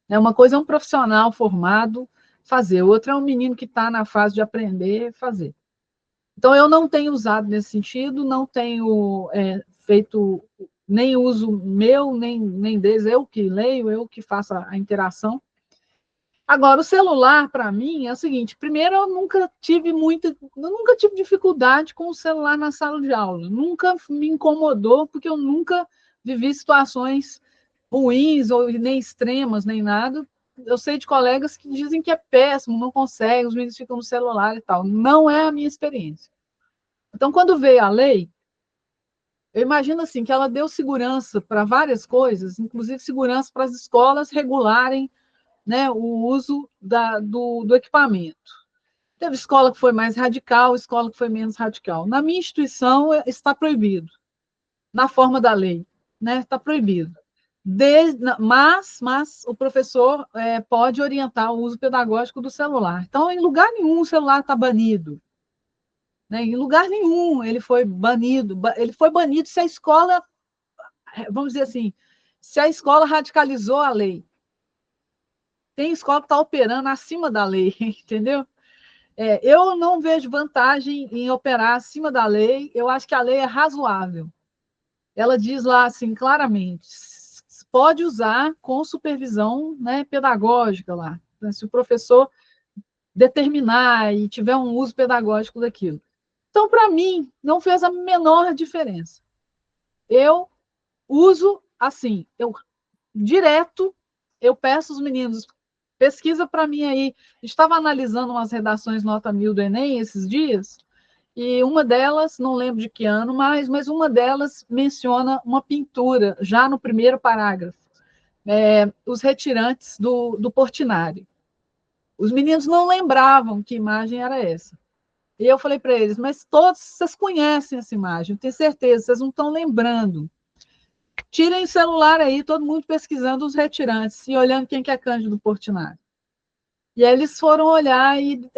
Uma coisa é um profissional formado fazer, outra é um menino que está na fase de aprender fazer. Então, eu não tenho usado nesse sentido, não tenho feito nem uso meu, nem deles, eu que leio, eu que faço a interação. Agora, o celular, para mim, é o seguinte: primeiro, eu nunca tive dificuldade com o celular na sala de aula. Nunca me incomodou, porque eu nunca vivi situações ruins, ou nem extremas, nem nada. Eu sei de colegas que dizem que é péssimo, não conseguem, os meninos ficam no celular e tal. Não é a minha experiência. Então, quando veio a lei, eu imagino assim que ela deu segurança para várias coisas, inclusive segurança para as escolas regularem, né, o uso do equipamento. Teve escola que foi mais radical, escola que foi menos radical. Na minha instituição está proibido, na forma da lei, né, está proibido. Mas o professor pode orientar o uso pedagógico do celular. Então, em lugar nenhum o celular está banido. Né? Em lugar nenhum ele foi banido. Ele foi banido se a escola, vamos dizer assim, se a escola radicalizou a lei. Tem escola que está operando acima da lei, entendeu? Eu não vejo vantagem em operar acima da lei. Eu acho que a lei é razoável. Ela diz lá assim claramente, pode usar com supervisão, né, pedagógica lá. Se o professor determinar e tiver um uso pedagógico daquilo. Então, para mim, não fez a menor diferença. Eu uso assim, direto, eu peço os meninos, pesquisa para mim aí. Estava analisando umas redações nota 1000 do Enem esses dias, e uma delas, não lembro de que ano, mas uma delas menciona uma pintura, já no primeiro parágrafo, os retirantes do Portinari. Os meninos não lembravam que imagem era essa. E eu falei para eles, mas todos vocês conhecem essa imagem, eu tenho certeza, vocês não estão lembrando. Tirem o celular aí, todo mundo pesquisando os retirantes e olhando quem que é Cândido Portinari. E aí eles foram olhar e,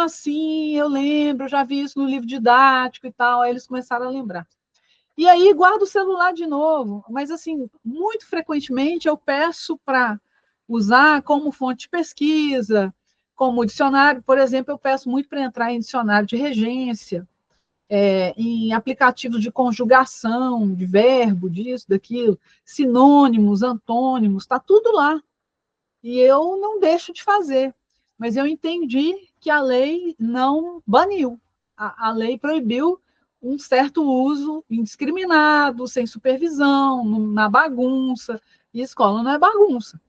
sim, eu lembro, já vi isso no livro didático e tal. Aí eles começaram a lembrar. E aí guardo o celular de novo, mas assim, muito frequentemente eu peço para usar como fonte de pesquisa, como dicionário. Por exemplo, eu peço muito para entrar em dicionário de regência, em aplicativos de conjugação, de verbo, disso, daquilo, sinônimos, antônimos, está tudo lá. E eu não deixo de fazer. Mas eu entendi que a lei não baniu. A lei proibiu um certo uso indiscriminado, sem supervisão, na bagunça. E escola não é bagunça.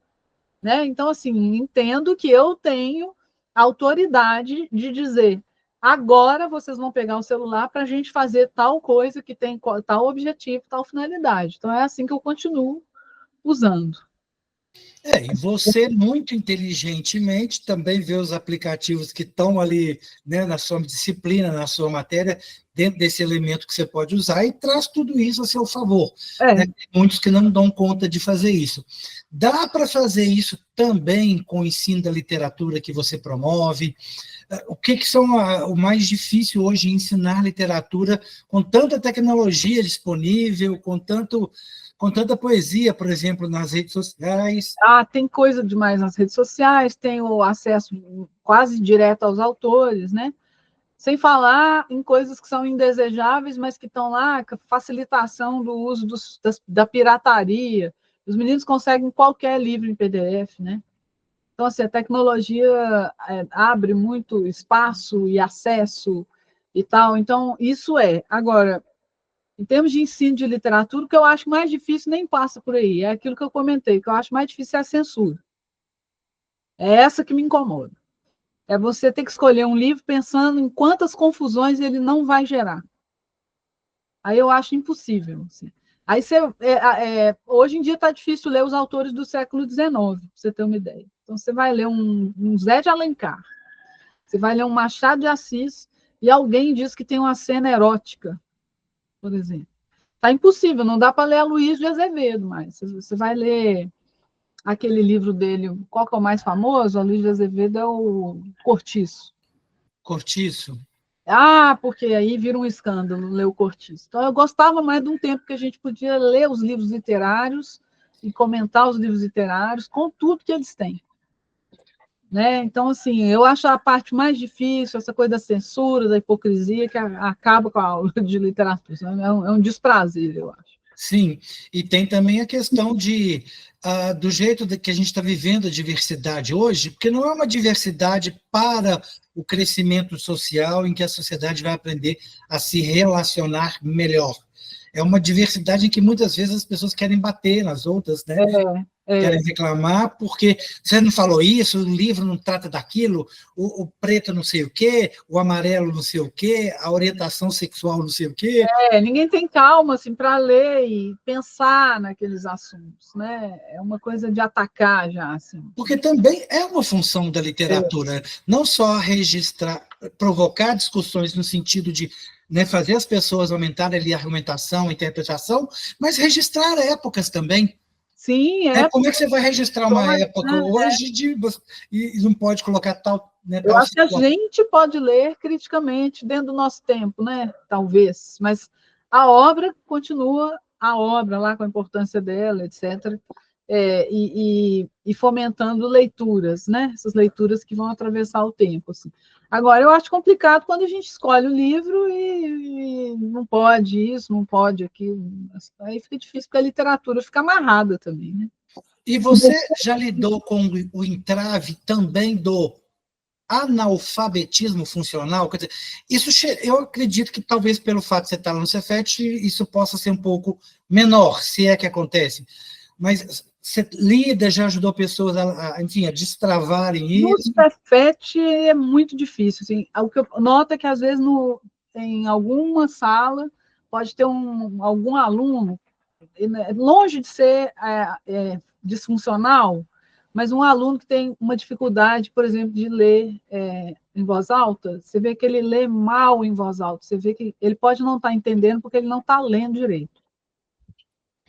Né? Então, assim, entendo que eu tenho autoridade de dizer: agora vocês vão pegar o celular para a gente fazer tal coisa que tem tal objetivo, tal finalidade. Então, é assim que eu continuo usando. E você, muito inteligentemente, também vê os aplicativos que estão ali, né, na sua disciplina, na sua matéria, dentro desse elemento que você pode usar, e traz tudo isso a seu favor. Né? Tem muitos que não dão conta de fazer isso. Dá para fazer isso também com o ensino da literatura que você promove? O que são o mais difícil hoje, ensinar literatura com tanta tecnologia disponível, com tanta poesia, por exemplo, nas redes sociais? Tem coisa demais nas redes sociais, tem o acesso quase direto aos autores, né? Sem falar em coisas que são indesejáveis, mas que estão lá, com a facilitação do uso da pirataria. Os meninos conseguem qualquer livro em PDF, né? Então, assim, a tecnologia abre muito espaço e acesso e tal. Então, isso é. Agora, em termos de ensino de literatura, o que eu acho mais difícil nem passa por aí. É aquilo que eu comentei, o que eu acho mais difícil é a censura. É essa que me incomoda. É você ter que escolher um livro pensando em quantas confusões ele não vai gerar. Aí eu acho impossível. Assim. Aí você, hoje em dia está difícil ler os autores do século XIX, para você ter uma ideia. Então você vai ler um Zé de Alencar, você vai ler um Machado de Assis, e alguém diz que tem uma cena erótica, por exemplo. Está impossível, não dá para ler a Luiz de Azevedo, mas você vai ler aquele livro dele, qual que é o mais famoso? A Luiz de Azevedo é o Cortiço. Cortiço? Porque aí vira um escândalo ler o Cortiço. Então, eu gostava mais de um tempo que a gente podia ler os livros literários e comentar os livros literários com tudo que eles têm. Né? Então, assim, eu acho a parte mais difícil, essa coisa da censura, da hipocrisia, que acaba com a aula de literatura. É um desprazer, eu acho. Sim, e tem também a questão do jeito que a gente está vivendo a diversidade hoje, porque não é uma diversidade para o crescimento social em que a sociedade vai aprender a se relacionar melhor. É uma diversidade em que muitas vezes as pessoas querem bater nas outras, né? Querem reclamar porque você não falou isso, o livro não trata daquilo, o preto não sei o quê, o amarelo não sei o quê, a orientação sexual não sei o quê. Ninguém tem calma assim, para ler e pensar naqueles assuntos, né? É uma coisa de atacar já. Assim. Porque também é uma função da literatura, não só registrar, provocar discussões no sentido de, né, fazer as pessoas aumentarem ali a argumentação, a interpretação, mas registrar épocas também. Sim, Como é que você vai registrar uma época hoje e não pode colocar tal... Né, eu acho que a gente pode ler criticamente dentro do nosso tempo, né? Talvez, mas a obra continua a obra lá com a importância dela, etc. E fomentando leituras, né? Essas leituras que vão atravessar o tempo. Assim. Agora, eu acho complicado quando a gente escolhe o livro e não pode isso, não pode aquilo. Aí fica difícil, porque a literatura fica amarrada também, né? E você já lidou com o entrave também do analfabetismo funcional? Quer dizer, isso, eu acredito que talvez pelo fato de você estar no Cefet, isso possa ser um pouco menor, se é que acontece. Mas você lida, já ajudou pessoas enfim, a destravarem isso? No Cefet é muito difícil. Assim, o que eu noto é que, às vezes, em alguma sala, pode ter algum aluno, longe de ser disfuncional, mas um aluno que tem uma dificuldade, por exemplo, de ler em voz alta, você vê que ele lê mal em voz alta, você vê que ele pode não estar entendendo porque ele não está lendo direito.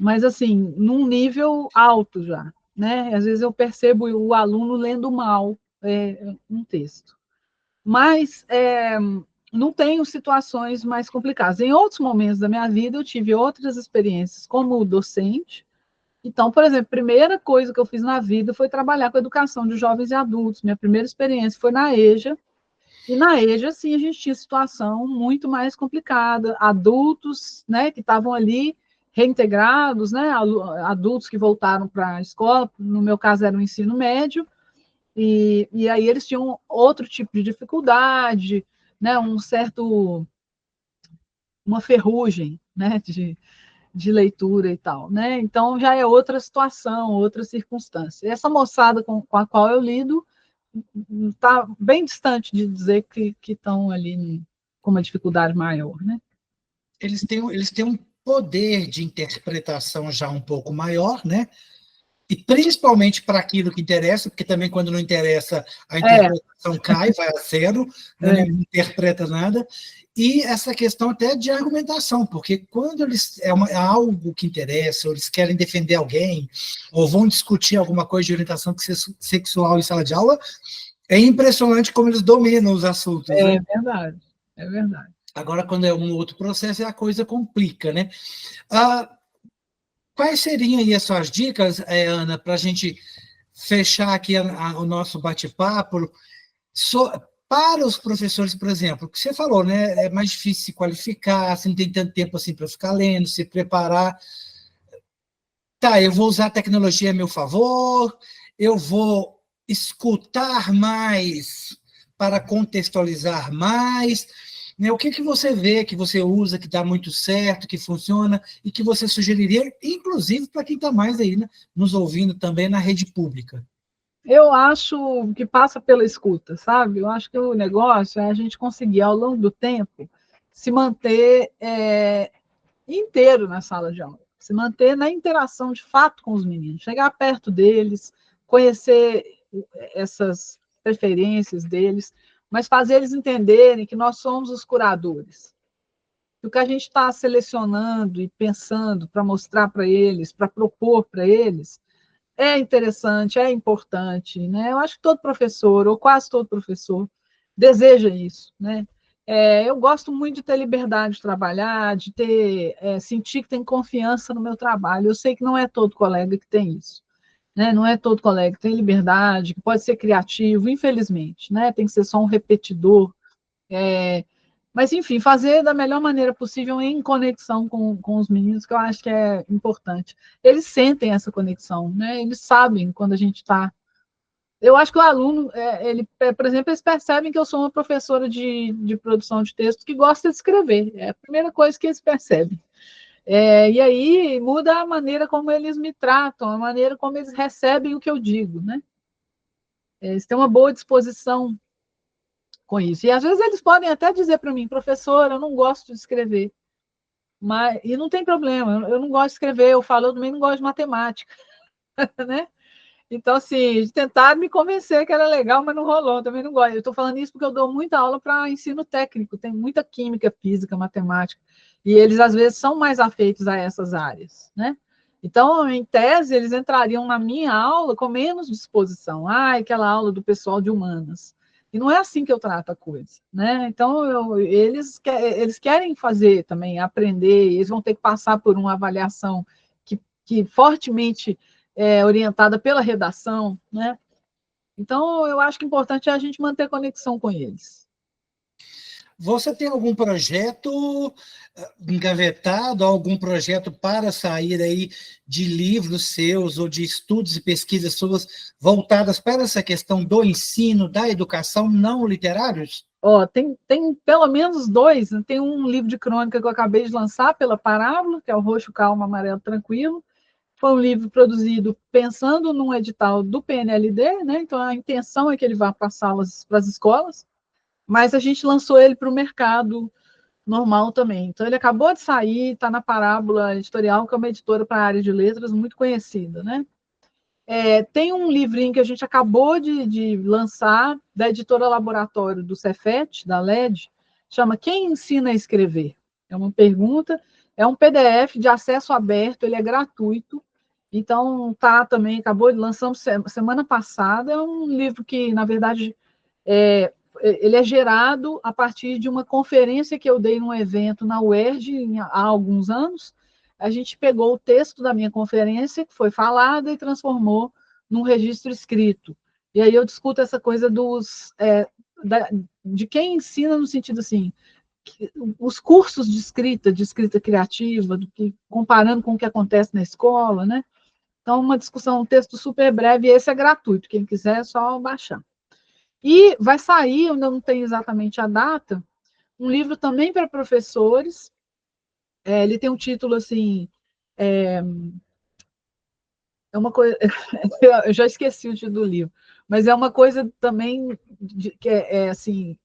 Mas, assim, num nível alto já. Né? Às vezes eu percebo o aluno lendo mal um texto. Mas não tenho situações mais complicadas. Em outros momentos da minha vida, eu tive outras experiências como docente, Então, por exemplo, a primeira coisa que eu fiz na vida foi trabalhar com educação de jovens e adultos. Minha primeira experiência foi na EJA, e na EJA, sim, a gente tinha situação muito mais complicada. Adultos, né, que estavam ali reintegrados, né, adultos que voltaram para a escola, no meu caso era o ensino médio, e aí eles tinham outro tipo de dificuldade, né, uma ferrugem, né, de leitura e tal, né? Então já é outra situação, outra circunstância. Essa moçada com a qual eu lido está bem distante de dizer que estão ali com uma dificuldade maior, né? Eles têm um poder de interpretação já um pouco maior, né? E principalmente para aquilo que interessa, porque também quando não interessa, a interpretação cai, vai a zero, né? Ninguém interpreta nada. E essa questão até de argumentação, porque quando eles é algo que interessa, ou eles querem defender alguém, ou vão discutir alguma coisa de orientação sexual em sala de aula, é impressionante como eles dominam os assuntos. É, né? verdade, é verdade. Agora, quando é um outro processo, a coisa complica, né? Quais seriam aí as suas dicas, Ana, para a gente fechar aqui o nosso bate-papo? Para os professores, por exemplo, o que você falou, né? É mais difícil se qualificar, você não tem tanto tempo assim para ficar lendo, se preparar. Tá, eu vou usar a tecnologia a meu favor, eu vou escutar mais para contextualizar mais. Né? O que você vê, que você usa, que dá muito certo, que funciona, e que você sugeriria, inclusive para quem está mais aí, né, nos ouvindo também na rede pública? Eu acho que passa pela escuta, sabe? Eu acho que o negócio é a gente conseguir, ao longo do tempo, se manter inteiro na sala de aula, se manter na interação de fato com os meninos, chegar perto deles, conhecer essas preferências deles, mas fazer eles entenderem que nós somos os curadores. E o que a gente está selecionando e pensando para mostrar para eles, para propor para eles, é interessante, é importante, né? Eu acho que todo professor, ou quase todo professor, deseja isso, né? Eu gosto muito de ter liberdade de trabalhar, de sentir que tem confiança no meu trabalho. Eu sei que não é todo colega que tem isso, né? Não é todo colega que tem liberdade, que pode ser criativo, infelizmente, né? Tem que ser só um repetidor. Mas, enfim, fazer da melhor maneira possível em conexão com os meninos, que eu acho que é importante. Eles sentem essa conexão, né? Eles sabem quando a gente está. Eu acho que o aluno, por exemplo, eles percebem que eu sou uma professora de produção de texto que gosta de escrever. É a primeira coisa que eles percebem. E aí muda a maneira como eles me tratam, a maneira como eles recebem o que eu digo, né? Eles têm uma boa disposição com isso. E às vezes eles podem até dizer para mim, professor, eu não gosto de escrever. E não tem problema, eu não gosto de escrever, eu falo, eu também não gosto de matemática, né? Então, assim, tentaram me convencer que era legal, mas não rolou, eu também não gosto. Eu estou falando isso porque eu dou muita aula para ensino técnico, tem muita química, física, matemática, e eles, às vezes, são mais afeitos a essas áreas, né? Então, em tese, eles entrariam na minha aula com menos disposição. Aquela aula do pessoal de humanas. E não é assim que eu trato a coisa, né? Então, eles querem fazer também, aprender, eles vão ter que passar por uma avaliação que fortemente orientada pela redação, né? Então, eu acho que o importante é a gente manter conexão com eles. Você tem algum projeto engavetado, algum projeto para sair aí de livros seus ou de estudos e pesquisas suas voltadas para essa questão do ensino, da educação não literários? Tem pelo menos dois. Tem um livro de crônica que eu acabei de lançar pela Parábola, que é o Roxo, Calmo, Amarelo, Tranquilo. Foi um livro produzido pensando num edital do PNLD, né? Então a intenção é que ele vá para as escolas, mas a gente lançou ele para o mercado normal também. Então ele acabou de sair, está na Parábola Editorial, que é uma editora para a área de letras muito conhecida, né? Tem um livrinho que a gente acabou de lançar, da editora Laboratório do Cefet, da LED, chama Quem Ensina a Escrever? É uma pergunta, é um PDF de acesso aberto, ele é gratuito, então também, lançamos semana passada, é um livro que, na verdade, ele é gerado a partir de uma conferência que eu dei num evento na UERJ há alguns anos, a gente pegou o texto da minha conferência, que foi falada, e transformou num registro escrito. E aí eu discuto essa coisa de quem ensina no sentido assim, os cursos de escrita criativa, comparando com o que acontece na escola, né? Então, uma discussão, um texto super breve, e esse é gratuito, quem quiser é só baixar. E vai sair, eu ainda não tenho exatamente a data, um livro também para professores, ele tem um título assim, é uma coisa, eu já esqueci o título do livro, mas é uma coisa também que assim,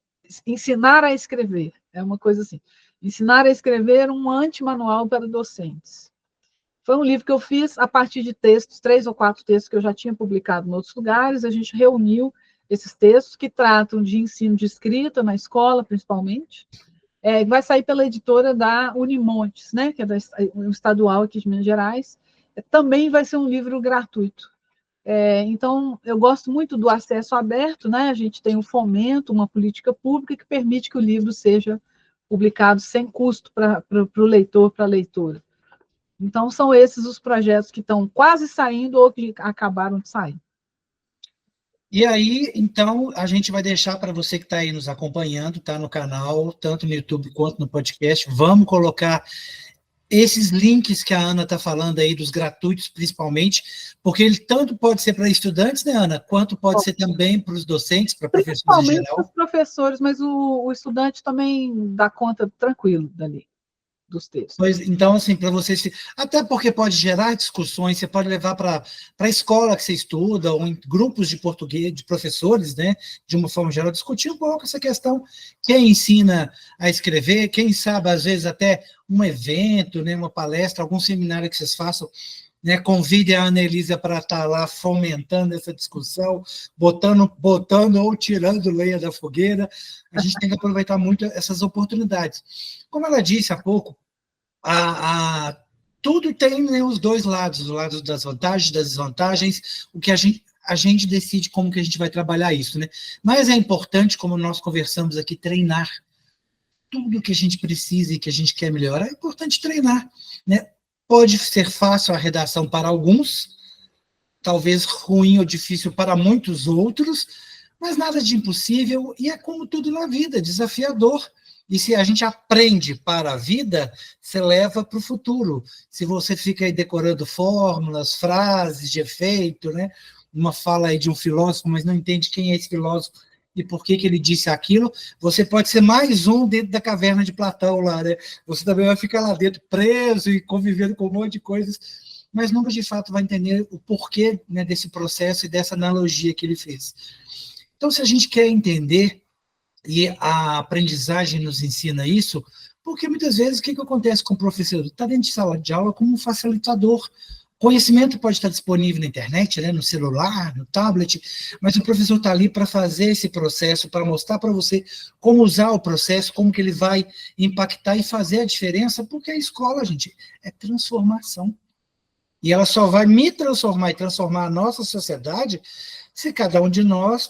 ensinar a escrever, é uma coisa assim, ensinar a escrever um antimanual para docentes. Foi um livro que eu fiz a partir de textos, 3 ou 4 textos que eu já tinha publicado em outros lugares, a gente reuniu esses textos que tratam de ensino de escrita na escola, principalmente. Vai sair pela editora da Unimontes, né, que é um estadual aqui de Minas Gerais. Também vai ser um livro gratuito. Então, eu gosto muito do acesso aberto, né? A gente tem um fomento, uma política pública que permite que o livro seja publicado sem custo para o leitor, para a leitora. Então, são esses os projetos que estão quase saindo ou que acabaram de sair. E aí, então, a gente vai deixar para você que está aí nos acompanhando, tá no canal, tanto no YouTube quanto no podcast, vamos colocar esses links que a Ana está falando aí, dos gratuitos principalmente, porque ele tanto pode ser para estudantes, né, Ana, quanto pode ser também para os docentes, para professores em geral. Principalmente para os professores, mas o estudante também dá conta tranquilo dali, dos textos. Pois, então, assim, para vocês... Até porque pode gerar discussões, você pode levar para a escola que você estuda, ou em grupos de português, de professores, né, de uma forma geral, discutir um pouco essa questão. Quem ensina a escrever, quem sabe, às vezes, até um evento, né, uma palestra, algum seminário que vocês façam, né, convide a Ana Elisa para estar lá fomentando essa discussão, botando ou tirando lenha da fogueira. A gente tem que aproveitar muito essas oportunidades. Como ela disse há pouco, tudo tem, né, os dois lados, o lado das vantagens, das desvantagens, o que a gente decide como que a gente vai trabalhar isso, né? Mas é importante, como nós conversamos aqui, treinar. Tudo que a gente precisa e que a gente quer melhorar, é importante treinar, né? Pode ser fácil a redação para alguns, talvez ruim ou difícil para muitos outros, mas nada de impossível, e é como tudo na vida, desafiador. E se a gente aprende para a vida, você leva para o futuro. Se você fica aí decorando fórmulas, frases de efeito, né? Uma fala aí de um filósofo, mas não entende quem é esse filósofo e por que ele disse aquilo, você pode ser mais um dentro da caverna de Platão lá, né? Você também vai ficar lá dentro preso e convivendo com um monte de coisas, mas nunca de fato vai entender o porquê, né, desse processo e dessa analogia que ele fez. Então, se a gente quer entender, e a aprendizagem nos ensina isso, porque muitas vezes o que acontece com o professor? Está dentro de sala de aula como um facilitador. Conhecimento pode estar disponível na internet, né, no celular, no tablet, mas o professor está ali para fazer esse processo, para mostrar para você como usar o processo, como que ele vai impactar e fazer a diferença, porque a escola, gente, é transformação. E ela só vai me transformar e transformar a nossa sociedade se cada um de nós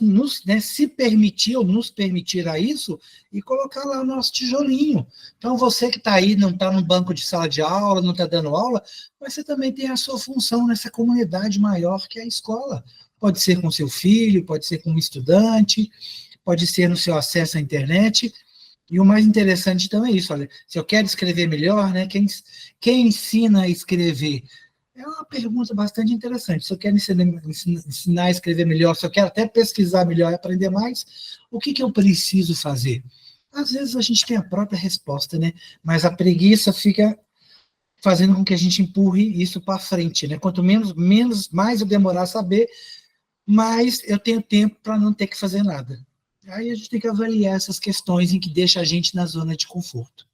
se permitir ou nos permitir a isso e colocar lá o nosso tijolinho. Então, você que está aí, não está no banco de sala de aula, não está dando aula, mas você também tem a sua função nessa comunidade maior que é a escola. Pode ser com seu filho, pode ser com um estudante, pode ser no seu acesso à internet. E o mais interessante então é isso, olha, se eu quero escrever melhor, né, quem ensina a escrever? É uma pergunta bastante interessante. Se eu quero ensinar a escrever melhor, se eu quero até pesquisar melhor e aprender mais, o que eu preciso fazer? Às vezes a gente tem a própria resposta, né? Mas a preguiça fica fazendo com que a gente empurre isso para frente, né? Quanto mais eu demorar a saber, mais eu tenho tempo para não ter que fazer nada. Aí a gente tem que avaliar essas questões em que deixa a gente na zona de conforto.